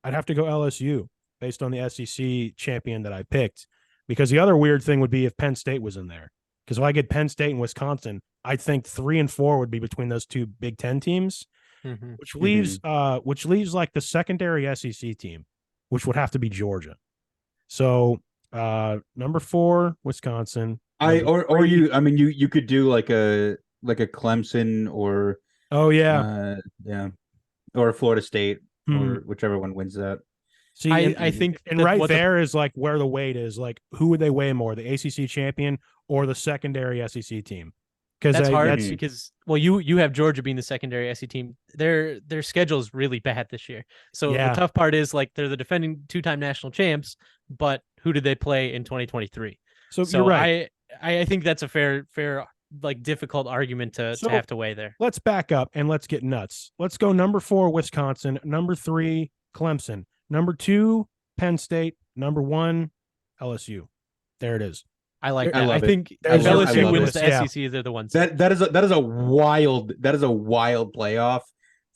I'd have to go LSU based on the SEC champion that I picked, because the other weird thing would be if Penn State was in there. Because if I get Penn State and Wisconsin, I think 3 and 4 would be between those 2 Big Ten teams, which leaves like the secondary SEC team, which would have to be Georgia. So number 4, Wisconsin. You could do like a Clemson or or a Florida State or whichever one wins that. See, I think and right there is like where the weight is. Like, who would they weigh more, the ACC champion or the secondary SEC team? Because that's hard because you have Georgia being the secondary SEC team. Their schedule is really bad this year. So the tough part is like they're the defending 2-time national champs, but who did they play in 2023? So you're right. I think that's a fair like difficult argument to have to weigh there. Let's back up and let's get nuts. Let's go number 4, Wisconsin, number 3, Clemson, number 2, Penn State, number 1, LSU. There it is. I like that. I think if LSU wins the SEC, they're the ones. That is a wild playoff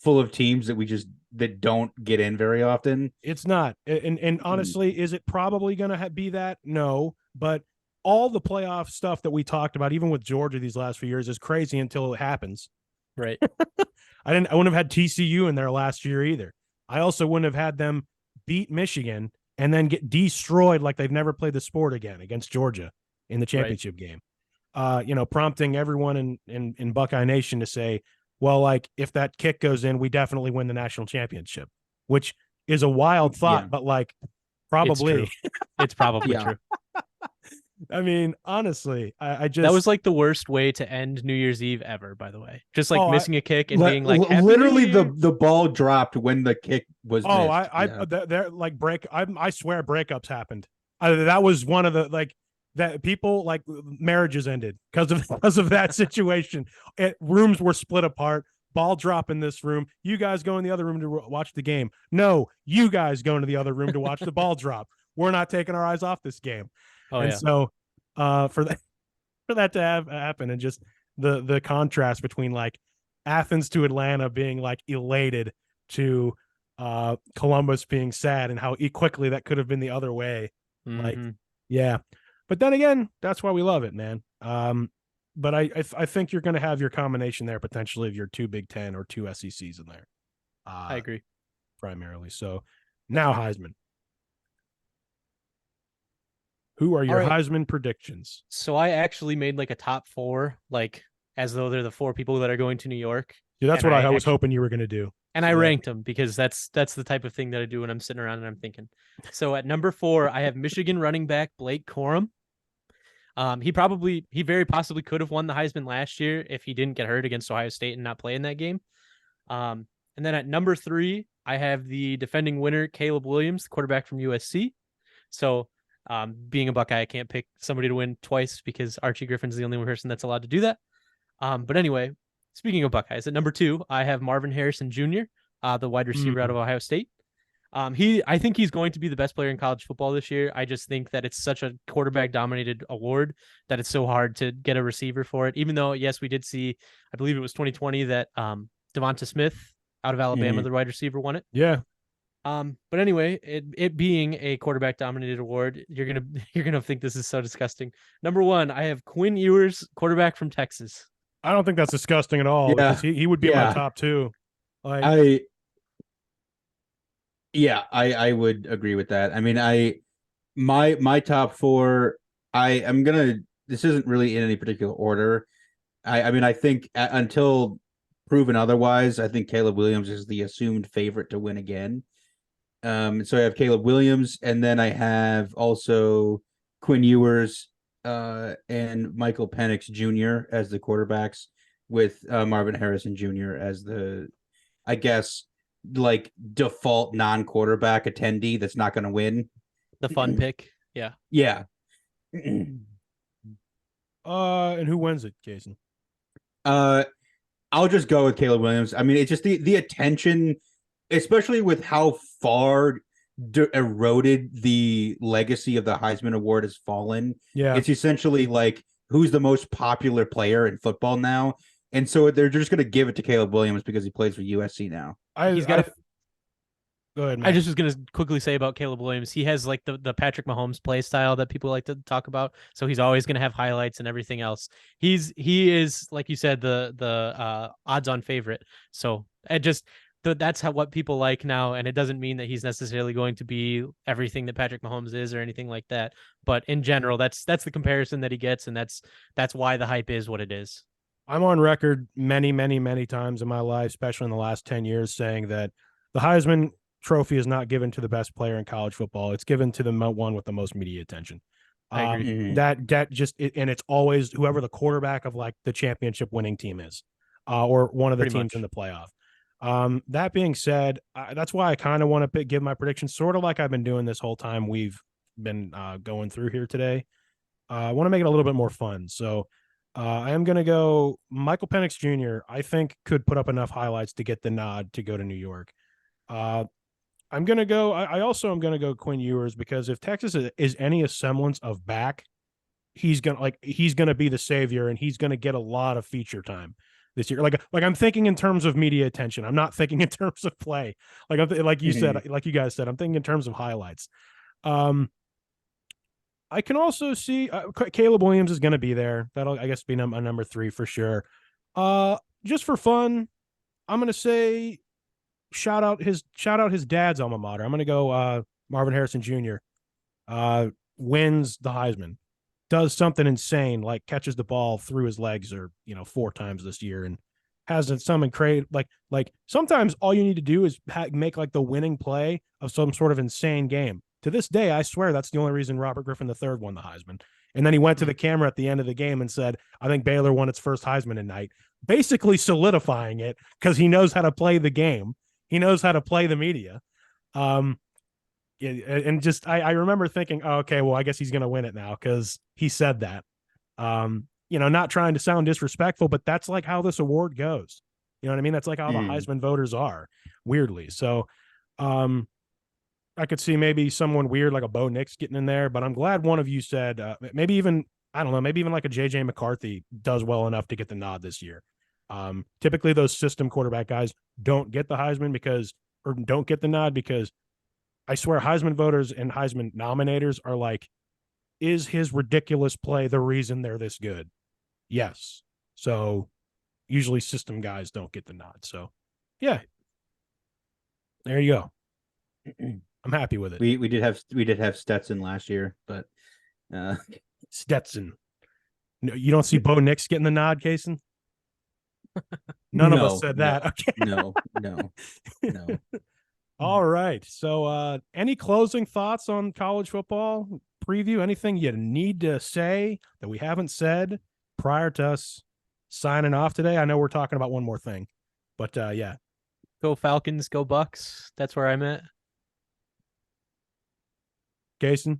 full of teams that don't get in very often. It's not. And honestly, is it probably going to be that? No, but all the playoff stuff that we talked about, even with Georgia these last few years, is crazy until it happens. Right. I wouldn't have had TCU in there last year either. I also wouldn't have had them beat Michigan and then get destroyed like they've never played the sport again against Georgia in the championship game. Prompting everyone in Buckeye Nation to say, well, like if that kick goes in, we definitely win the national championship, which is a wild thought, but like probably it's probably true. I mean, honestly, I just that was like the worst way to end New Year's Eve ever, by the way. Just like missing a kick and being like literally the ball dropped when the kick was missed. I swear breakups happened. That was one of the like that people like marriages ended because of that situation. Rooms were split apart. Ball drop in this room. You guys go in the other room to watch the game. No, you guys go into the other room to watch the ball drop. We're not taking our eyes off this game. So for that to happen, and just the contrast between like Athens to Atlanta being like elated to Columbus being sad, and how quickly that could have been the other way. Like, yeah. But then again, that's why we love it, man. But I think you're going to have your combination there potentially of your 2 Big Ten or 2 SECs in there. I agree. Primarily. So now Heisman. Who are your Heisman predictions? So I actually made like a top 4, like as though they're the 4 people that are going to New York. Yeah, that's what I was hoping you were going to do. And I ranked them because that's the type of thing that I do when I'm sitting around and I'm thinking. So at number 4, I have Michigan running back Blake Corum. He very possibly could have won the Heisman last year if he didn't get hurt against Ohio State and not play in that game. And then at number 3, I have the defending winner, Caleb Williams, the quarterback from USC. So being a Buckeye, I can't pick somebody to win twice because Archie Griffin's the only one person that's allowed to do that. But anyway, speaking of Buckeyes, at number 2, I have Marvin Harrison Jr., the wide receiver out of Ohio State. I think he's going to be the best player in college football this year. I just think that it's such a quarterback-dominated award that it's so hard to get a receiver for it. Even though, yes, we did see, I believe it was 2020 that Devonta Smith out of Alabama, the wide receiver, won it. Yeah. But anyway, it being a quarterback-dominated award, you're gonna think this is so disgusting. Number 1, I have Quinn Ewers, quarterback from Texas. I don't think that's disgusting at all. Yeah. He would be in my top 2. Like I would agree with that. I mean, my top 4, this isn't really in any particular order. I think until proven otherwise, I think Caleb Williams is the assumed favorite to win again. So I have Caleb Williams, and then I have also Quinn Ewers and Michael Penix Jr. as the quarterbacks, with Marvin Harrison Jr. as the, I guess, like default non-quarterback attendee that's not going to win. The fun pick. Yeah. Yeah. And who wins it, Casen? I'll just go with Caleb Williams. I mean, it's just the attention, especially with how far eroded the legacy of the Heisman Award has fallen. Yeah. It's essentially like who's the most popular player in football now. And so they're just going to give it to Caleb Williams because he plays for USC now. He's got Go ahead, Matt. I just was gonna quickly say about Caleb Williams. He has like the Patrick Mahomes play style that people like to talk about. So he's always gonna have highlights and everything else. He is, like you said, the odds-on favorite. So that's what people like now, and it doesn't mean that he's necessarily going to be everything that Patrick Mahomes is or anything like that. But in general, that's the comparison that he gets, and that's why the hype is what it is. I'm on record many, many, many times in my life, especially in the last 10 years, saying that the Heisman Trophy is not given to the best player in college football. It's given to the one with the most media attention. I agree. That just and it's always whoever the quarterback of like the championship winning team is, or one of the teams in the playoff. That being said, that's why I kind of want to give my prediction, sort of like I've been doing this whole time we've been going through here today. I want to make it a little bit more fun. So I am going to go Michael Penix Jr. I think could put up enough highlights to get the nod to go to New York. I'm going to go. I also am going to go Quinn Ewers because if Texas is any semblance of back, he's going to be the savior and he's going to get a lot of feature time this year. Like I'm thinking in terms of media attention. I'm not thinking in terms of play. Like you said, like you guys said, I'm thinking in terms of highlights. I can also see Caleb Williams is going to be there. That'll, I guess, be a number 3 for sure. Just for fun, I'm going to say shout out his dad's alma mater. I'm going to go Marvin Harrison Jr. Wins the Heisman, does something insane, like catches the ball through his legs or 4 times this year, and has some create like sometimes all you need to do is make like the winning play of some sort of insane game. To this day, I swear that's the only reason Robert Griffin III won the Heisman. And then he went to the camera at the end of the game and said, I think Baylor won its first Heisman tonight, basically solidifying it because he knows how to play the game. He knows how to play the media. And just, I remember thinking, oh, okay, well, I guess he's going to win it now because he said that. Not trying to sound disrespectful, but that's like how this award goes. You know what I mean? That's like how the Heisman voters are, weirdly. So I could see maybe someone weird like a Bo Nix getting in there, but I'm glad one of you said maybe even like a JJ McCarthy does well enough to get the nod this year. Typically those system quarterback guys don't get the Heisman or don't get the nod because I swear Heisman voters and Heisman nominators are like, is his ridiculous play the reason they're this good? Yes. So usually system guys don't get the nod. So yeah, there you go. I'm happy with it. We did have Stetson last year, but Stetson. No, you don't see Bo Nix getting the nod, Casen? None of us said that. Okay. No. All right. So any closing thoughts on college football preview? Anything you need to say that we haven't said prior to us signing off today? I know we're talking about one more thing, but yeah. Go Falcons, go Bucks. That's where I'm at. Casen?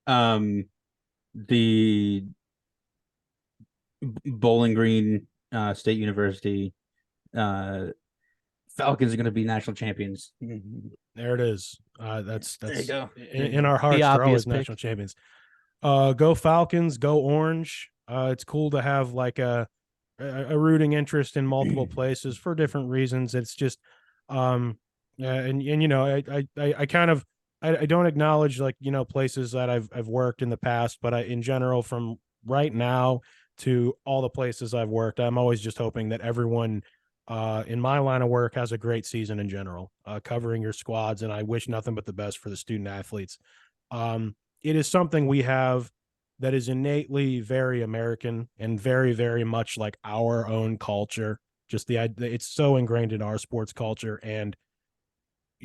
The Bowling Green State University Falcons are going to be national champions. There it is. That's there you go. In our hearts, they're always national champions. Go Falcons, go Orange. It's cool to have like a rooting interest in multiple places for different reasons. It's just I kind of I don't acknowledge places that I've worked in the past, but in general, from right now to all the places I've worked, I'm always just hoping that everyone in my line of work has a great season in general, covering your squads. And I wish nothing but the best for the student athletes. It is something we have that is innately very American and very, very much like our own culture. Just it's so ingrained in our sports culture. And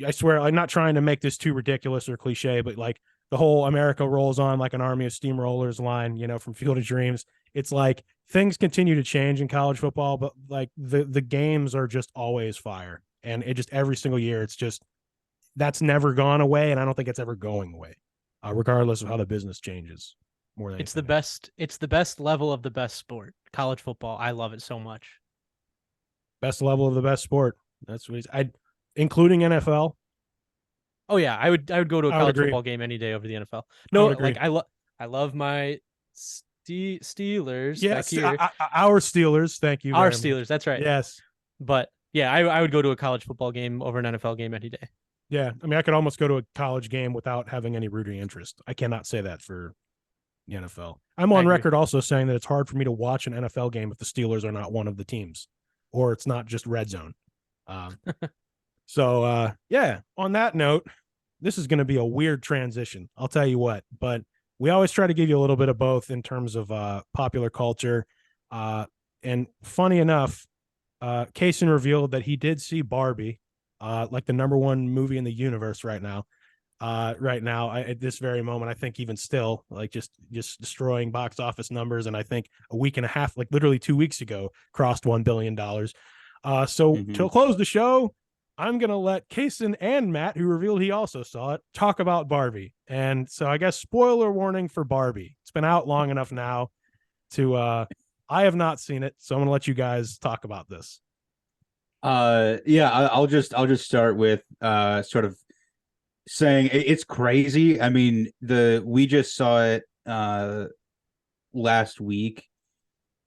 I swear, I'm not trying to make this too ridiculous or cliche, but like the whole America rolls on like an army of steamrollers line, from Field of Dreams. It's like things continue to change in college football, but like the games are just always fire. And it just every single year, it's just that's never gone away. And I don't think it's ever going away, regardless of how the business changes. More than it's the best. It's the best level of the best sport. College football. I love it so much. Best level of the best sport. That's what including NFL. Oh yeah, I would go to a I would college agree. football game any day over the NFL. I No, would agree. like I love my Steelers back Yes, here. our Steelers. Thank you Our very much. Steelers, that's right. Yes. But yeah, I would go to a college football game over an NFL game any day. Yeah. I mean, I could almost go to a college game without having any rooting interest. I cannot say that for the NFL. I'm on record also saying that it's hard for me to watch an NFL game if the Steelers are not one of the teams, or it's not just red zone. Yeah, on that note, this is going to be a weird transition. I'll tell you what, but we always try to give you a little bit of both in terms of popular culture. And funny enough, Casen revealed that he did see Barbie, like the number one movie in the universe right now. At this very moment, I think even still, like just destroying box office numbers, and I think a week and a half, like literally 2 weeks ago, crossed $1 billion. To close the show, I'm gonna let Casen and Matt, who revealed he also saw it, talk about Barbie. And so I guess spoiler warning for Barbie. It's been out long enough now to I have not seen it, so I'm gonna let you guys talk about this. I'll just start with sort of saying it's crazy. I mean, we just saw it last week,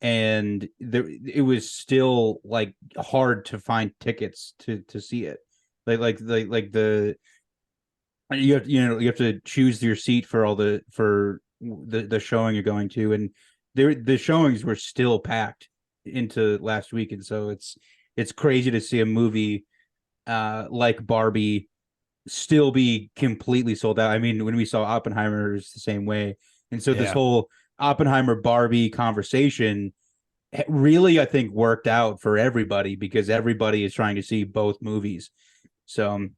and it was still like hard to find tickets to see it. Like the you have to choose your seat for the showing you're going to, and the showings were still packed into last week, and so it's crazy to see a movie like Barbie still be completely sold out. I mean, when we saw Oppenheimer, it was the same way. And so this whole Oppenheimer Barbie conversation really, I think, worked out for everybody because everybody is trying to see both movies. So,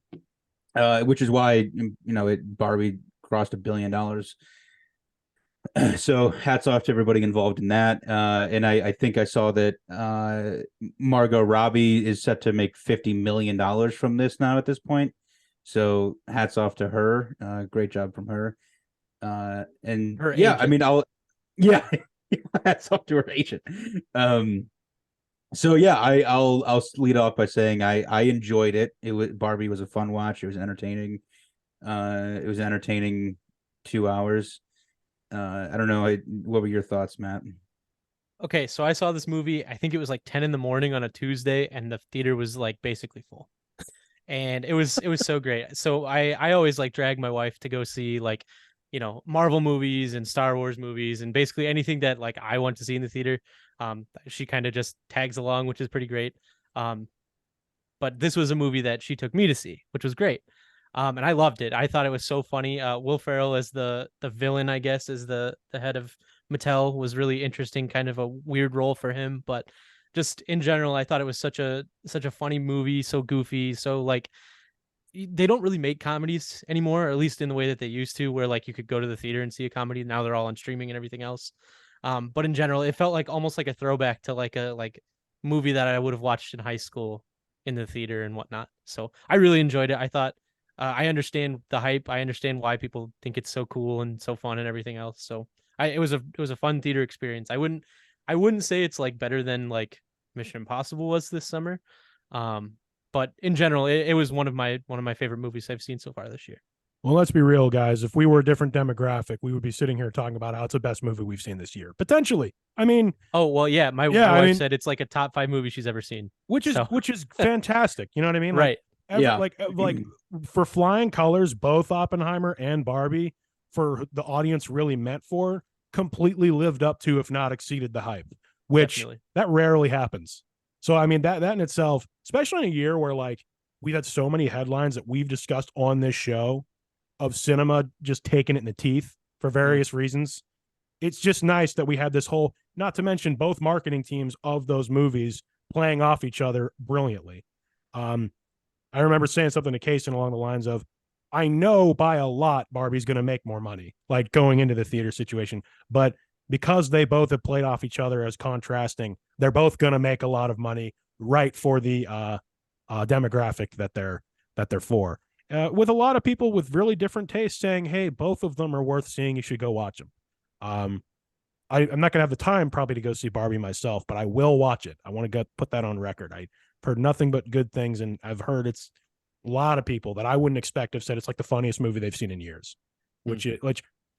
which is why, Barbie crossed $1 billion. So hats off to everybody involved in that. And I think I saw that Margot Robbie is set to make $50 million from this now at this point. So hats off to her. Great job from her. And her agent. I mean, hats off to her agent. I'll lead off by saying I enjoyed it. Barbie was a fun watch. It was entertaining. It was entertaining 2 hours. I don't know. What were your thoughts, Matt? Okay, so I saw this movie. I think it was like 10 in the morning on a Tuesday, and the theater was like basically full. And it was so great. So I always like drag my wife to go see like, Marvel movies and Star Wars movies and basically anything that like I want to see in the theater. She kind of just tags along, which is pretty great. But this was a movie that she took me to see, which was great. And I loved it. I thought it was so funny. Will Ferrell as the villain, I guess, as the head of Mattel was really interesting, kind of a weird role for him, but just in general, I thought it was such a funny movie, so goofy, so like they don't really make comedies anymore, or at least in the way that they used to, where like you could go to the theater and see a comedy. Now they're all on streaming and everything else. But in general, it felt like almost like a throwback to like a movie that I would have watched in high school in the theater and whatnot. So I really enjoyed it. I thought I understand the hype. I understand why people think it's so cool and so fun and everything else. So it was a fun theater experience. I wouldn't say it's like better than like Mission Impossible was this summer. But in general, it was one of my favorite movies I've seen so far this year. Well, let's be real, guys. If we were a different demographic, we would be sitting here talking about how it's the best movie we've seen this year. Potentially. I mean, oh well, yeah. My wife said it's like a top 5 movie she's ever seen, which is fantastic. You know what I mean? Right. Like for flying colors, both Oppenheimer and Barbie, for the audience really meant for, completely lived up to, if not exceeded the hype, which Definitely. That rarely happens. So, I mean, that in itself, especially in a year where like we've had so many headlines that we've discussed on this show of cinema just taking it in the teeth for various reasons. It's just nice that we had this whole, not to mention both marketing teams of those movies playing off each other brilliantly. I remember saying something to Casen along the lines of, I know by a lot Barbie's going to make more money, like going into the theater situation, but because they both have played off each other as contrasting, they're both going to make a lot of money, right, for the demographic that they're for. With a lot of people with really different tastes saying, hey, both of them are worth seeing. You should go watch them. I'm not going to have the time probably to go see Barbie myself, but I will watch it. I want to put that on record. I've heard nothing but good things, and I've heard it's A lot of people that I wouldn't expect have said it's like the funniest movie they've seen in years, which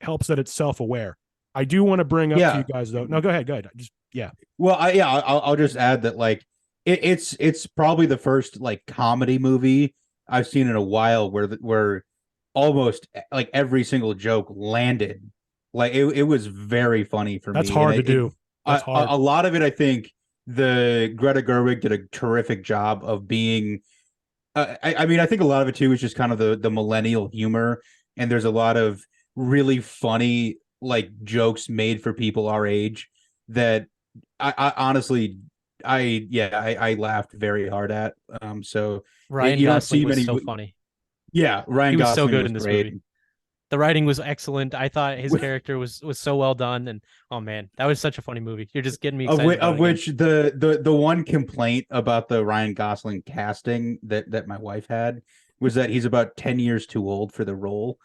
helps that it's self-aware. I do want to bring up to you guys though. No, go ahead. Just Well, I'll just add that like it's probably the first like comedy movie I've seen in a while where almost like every single joke landed. Like it was very funny for me. That's hard to do. That's hard. A lot of it, I think, the Greta Gerwig did a terrific job of being. I mean, I think a lot of it too is just kind of the millennial humor, and there's a lot of really funny like jokes made for people our age that I honestly I laughed very hard at. So Ryan you don't Gosling see was many. so funny. Yeah, Ryan He was Gosling so good was in this great. movie. The writing was excellent. I thought his character was so well done, and oh man, that was such a funny movie. You're just getting me excited. Of which the one complaint about the Ryan Gosling casting that my wife had was that he's about 10 years too old for the role.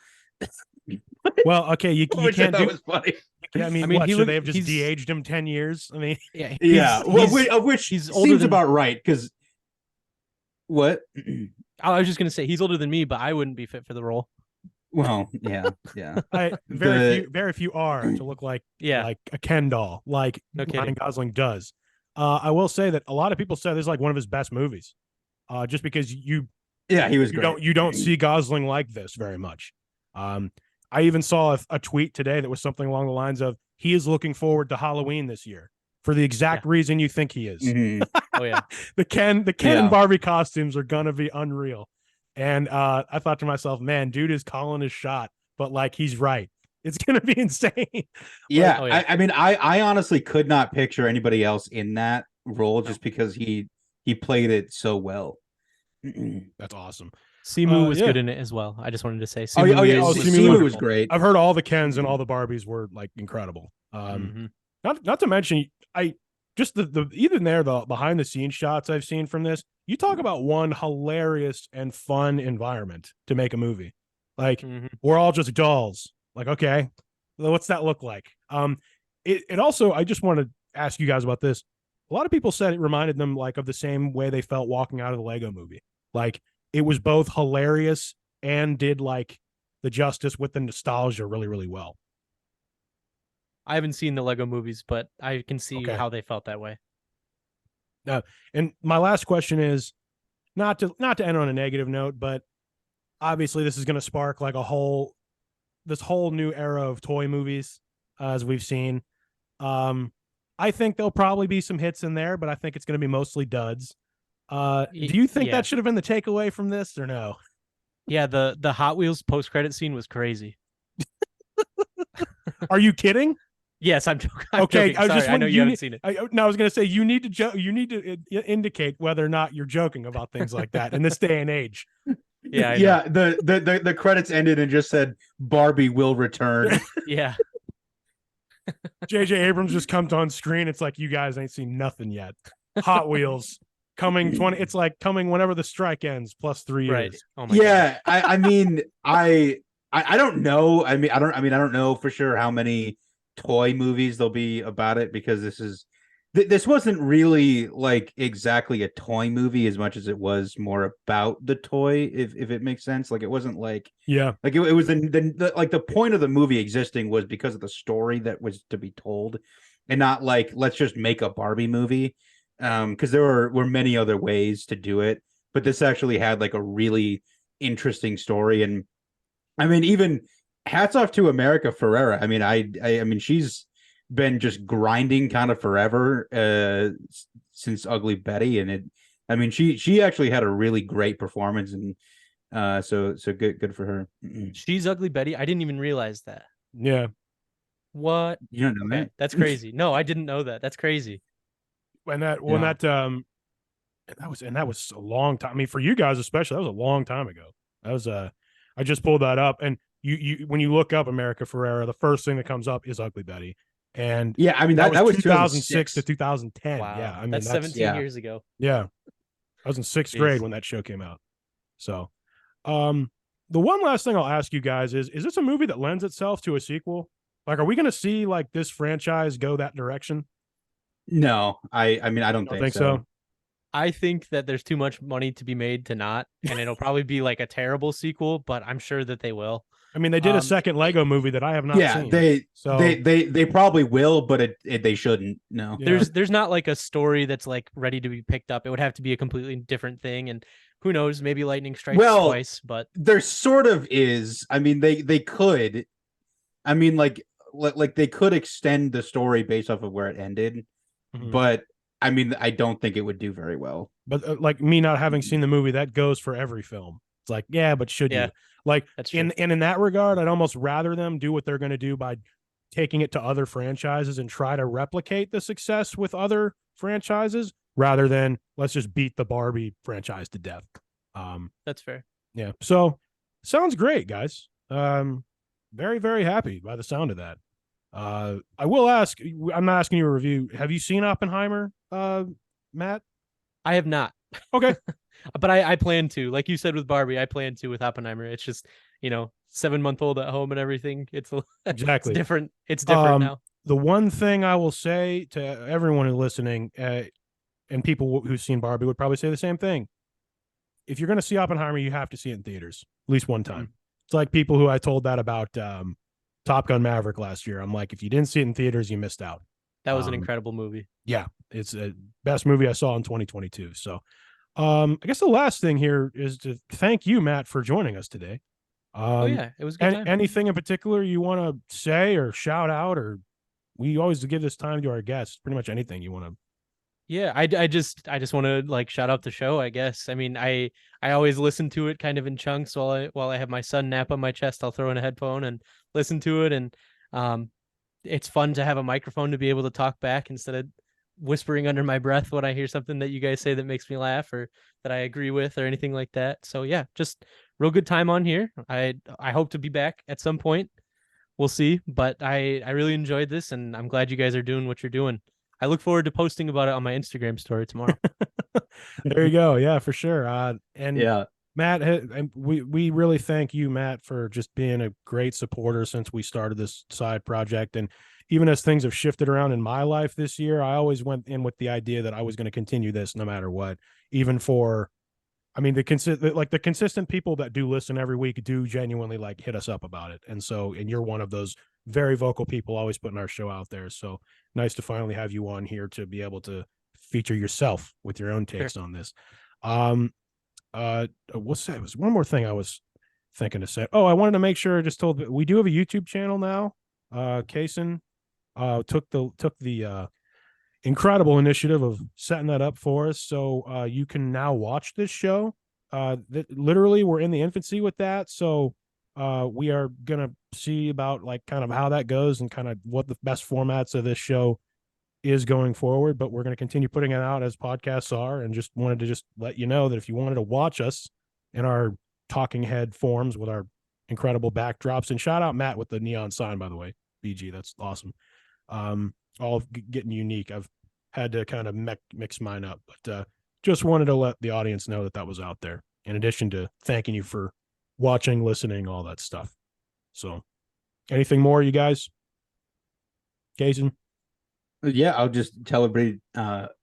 Well, okay, you can't that do. Was funny. I mean, what, should they have just de-aged him 10 years? I mean, yeah. Of which he's seems about right because what? I was just gonna say he's older than me, but I wouldn't be fit for the role. Well, yeah. Very few are to look like like a Ken doll, like Ryan Gosling does. I will say that a lot of people say this is like one of his best movies, just because he was great. You don't see Gosling like this very much. I even saw a tweet today that was something along the lines of he is looking forward to Halloween this year for the exact reason you think he is. Mm-hmm. Oh yeah, the Ken and Barbie costumes are gonna be unreal. And I thought to myself, man, dude is calling his shot, but like he's right. It's gonna be insane. Yeah. I mean, I honestly could not picture anybody else in that role just because he played it so well. That's awesome. Simu was good in it as well. I just wanted to say Simu was great. I've heard all the Kens and all the Barbies were like incredible. Not to mention just the even there the behind the scenes shots I've seen from this. You talk about one hilarious and fun environment to make a movie. Like we're all just dolls. Like, okay, what's that look like? It also, I just want to ask you guys about this. A lot of people said it reminded them like of the same way they felt walking out of the Lego movie. Like it was both hilarious and did like the justice with the nostalgia really, really well. I haven't seen the Lego movies, but I can see how they felt that way. And my last question is not to end on a negative note, but obviously this is going to spark like this whole new era of toy movies as we've seen. I think there'll probably be some hits in there, but I think it's going to be mostly duds. Do you think that should have been the takeaway from this or no? Yeah, the Hot Wheels post-credit scene was crazy. Are you kidding? Yes, I'm joking. Okay, I know you haven't seen it. I was going to say you need to indicate whether or not you're joking about things like that in this day and age. Yeah. The credits ended and just said Barbie will return. Yeah. J.J. Abrams just comes on screen. It's like you guys ain't seen nothing yet. Hot Wheels coming 20. It's like coming whenever the strike ends plus 3 years. Right. Oh my God. I mean, I don't know. I don't know for sure how many toy movies there'll be about it because this wasn't really like exactly a toy movie as much as it was more about the toy, if it makes sense. Like it wasn't like like it was the point of the movie existing was because of the story that was to be told, and not like let's just make a Barbie movie. Because there were many other ways to do it, but this actually had like a really interesting story. And I mean, even hats off to America Ferrera. I mean, I mean, she's been just grinding kind of forever since Ugly Betty, and she actually had a really great performance, and so good for her. She's Ugly Betty. I didn't even realize that. Yeah. What? You don't know that? That's crazy. No, I didn't know that. That's crazy. That was a long time. I mean, for you guys especially, that was a long time ago. That was I just pulled that up, and you when you look up America Ferrera, the first thing that comes up is Ugly Betty. And yeah, I mean that was 2006 to 2010. Wow. Yeah, I mean that's 17 years ago. Yeah, I was in sixth grade when that show came out. So, the one last thing I'll ask you guys is this a movie that lends itself to a sequel? Like, are we going to see like this franchise go that direction? No, I mean I don't think so. I think that there's too much money to be made to not, and it'll probably be like a terrible sequel, but I'm sure that they will. I mean, they did a second Lego movie that I have not Yeah, seen. they probably will, but they shouldn't. No. Yeah. There's not like a story that's like ready to be picked up. It would have to be a completely different thing, and who knows, maybe lightning strikes twice, but there sort of is. I mean, they could. I mean, like they could extend the story based off of where it ended, but I mean, I don't think it would do very well. But like me not having seen the movie, that goes for every film. It's like, yeah, but should you? Like, that's true. in that regard, I'd almost rather them do what they're going to do by taking it to other franchises and try to replicate the success with other franchises rather than let's just beat the Barbie franchise to death. That's fair. Yeah. So sounds great, guys. Very, very happy by the sound of that. I will ask, I'm not asking you a review. Have you seen Oppenheimer, Matt? I have not. Okay. But I plan to. Like you said with Barbie, I plan to with Oppenheimer. It's just, 7-month-old at home and everything. Exactly. It's different. It's different now. The one thing I will say to everyone who's listening, and people who've seen Barbie would probably say the same thing. If you're going to see Oppenheimer, you have to see it in theaters at least one time. It's like people who I told that about Top Gun Maverick last year. I'm like, if you didn't see it in theaters, you missed out. That was an incredible movie. Yeah, it's the best movie I saw in 2022. So I guess the last thing here is to thank you, Matt, for joining us today. It was a good time. Anything in particular you want to say or shout out, or we always give this time to our guests, pretty much anything you want to. Yeah, I just want to like shout out the show, I guess. I mean, I always listen to it kind of in chunks while I have my son nap on my chest. I'll throw in a headphone and listen to it, and it's fun to have a microphone to be able to talk back instead of whispering under my breath when I hear something that you guys say that makes me laugh or that I agree with or anything like that. So yeah, just real good time on here. I hope to be back at some point. We'll see, but I really enjoyed this, and I'm glad you guys are doing what you're doing. I look forward to posting about it on my Instagram story tomorrow. There you go. Yeah, for sure. And yeah, Matt, we really thank you, Matt, for just being a great supporter since we started this side project. And even as things have shifted around in my life this year, I always went in with the idea that I was going to continue this no matter what. Even for, I mean, the consistent people that do listen every week do genuinely like hit us up about it. And you're one of those very vocal people always putting our show out there. So nice to finally have you on here to be able to feature yourself with your own takes on this. What's that? It was one more thing I was thinking to say. Oh, I wanted to make sure I just told we do have a YouTube channel now. Casen took the incredible initiative of setting that up for us. So you can now watch this show. Literally we're in the infancy with that. So we are going to see about like kind of how that goes and kind of what the best formats of this show is going forward, but we're going to continue putting it out as podcasts are, and just wanted to just let you know that if you wanted to watch us in our talking head forms with our incredible backdrops, and shout out Matt with the neon sign, by the way, BG, that's awesome. All getting unique. I've had to kind of mix mine up, but just wanted to let the audience know that was out there, in addition to thanking you for watching, listening, all that stuff. So anything more, you guys? Casen? Yeah, I'll just tell everybody,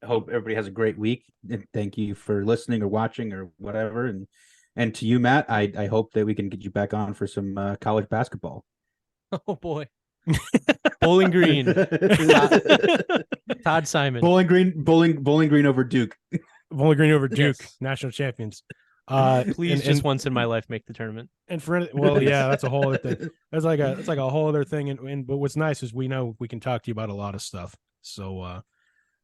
hope everybody has a great week. And thank you for listening or watching or whatever. And to you, Matt, I hope that we can get you back on for some college basketball. Oh boy. Bowling Green. Todd Simon. Bowling Green over Duke. Bowling Green over Duke, yes. National champions. Please just once in my life make the tournament. And yeah, that's a whole other thing. That's like a whole other thing. And but what's nice is we know we can talk to you about a lot of stuff. So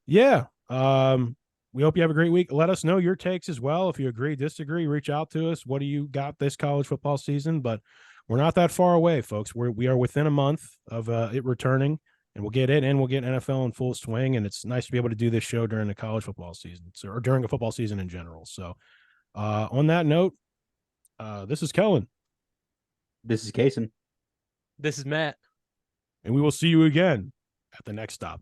yeah. We hope you have a great week. Let us know your takes as well. If you agree, disagree, reach out to us. What do you got this college football season? But we're not that far away, folks. We are within a month of it returning, and we'll get it, and we'll get NFL in full swing. And it's nice to be able to do this show during the college football season, or during a football season in general. So on that note, this is Kellan. This is Casen. This is Matt. And we will see you again at the next stop.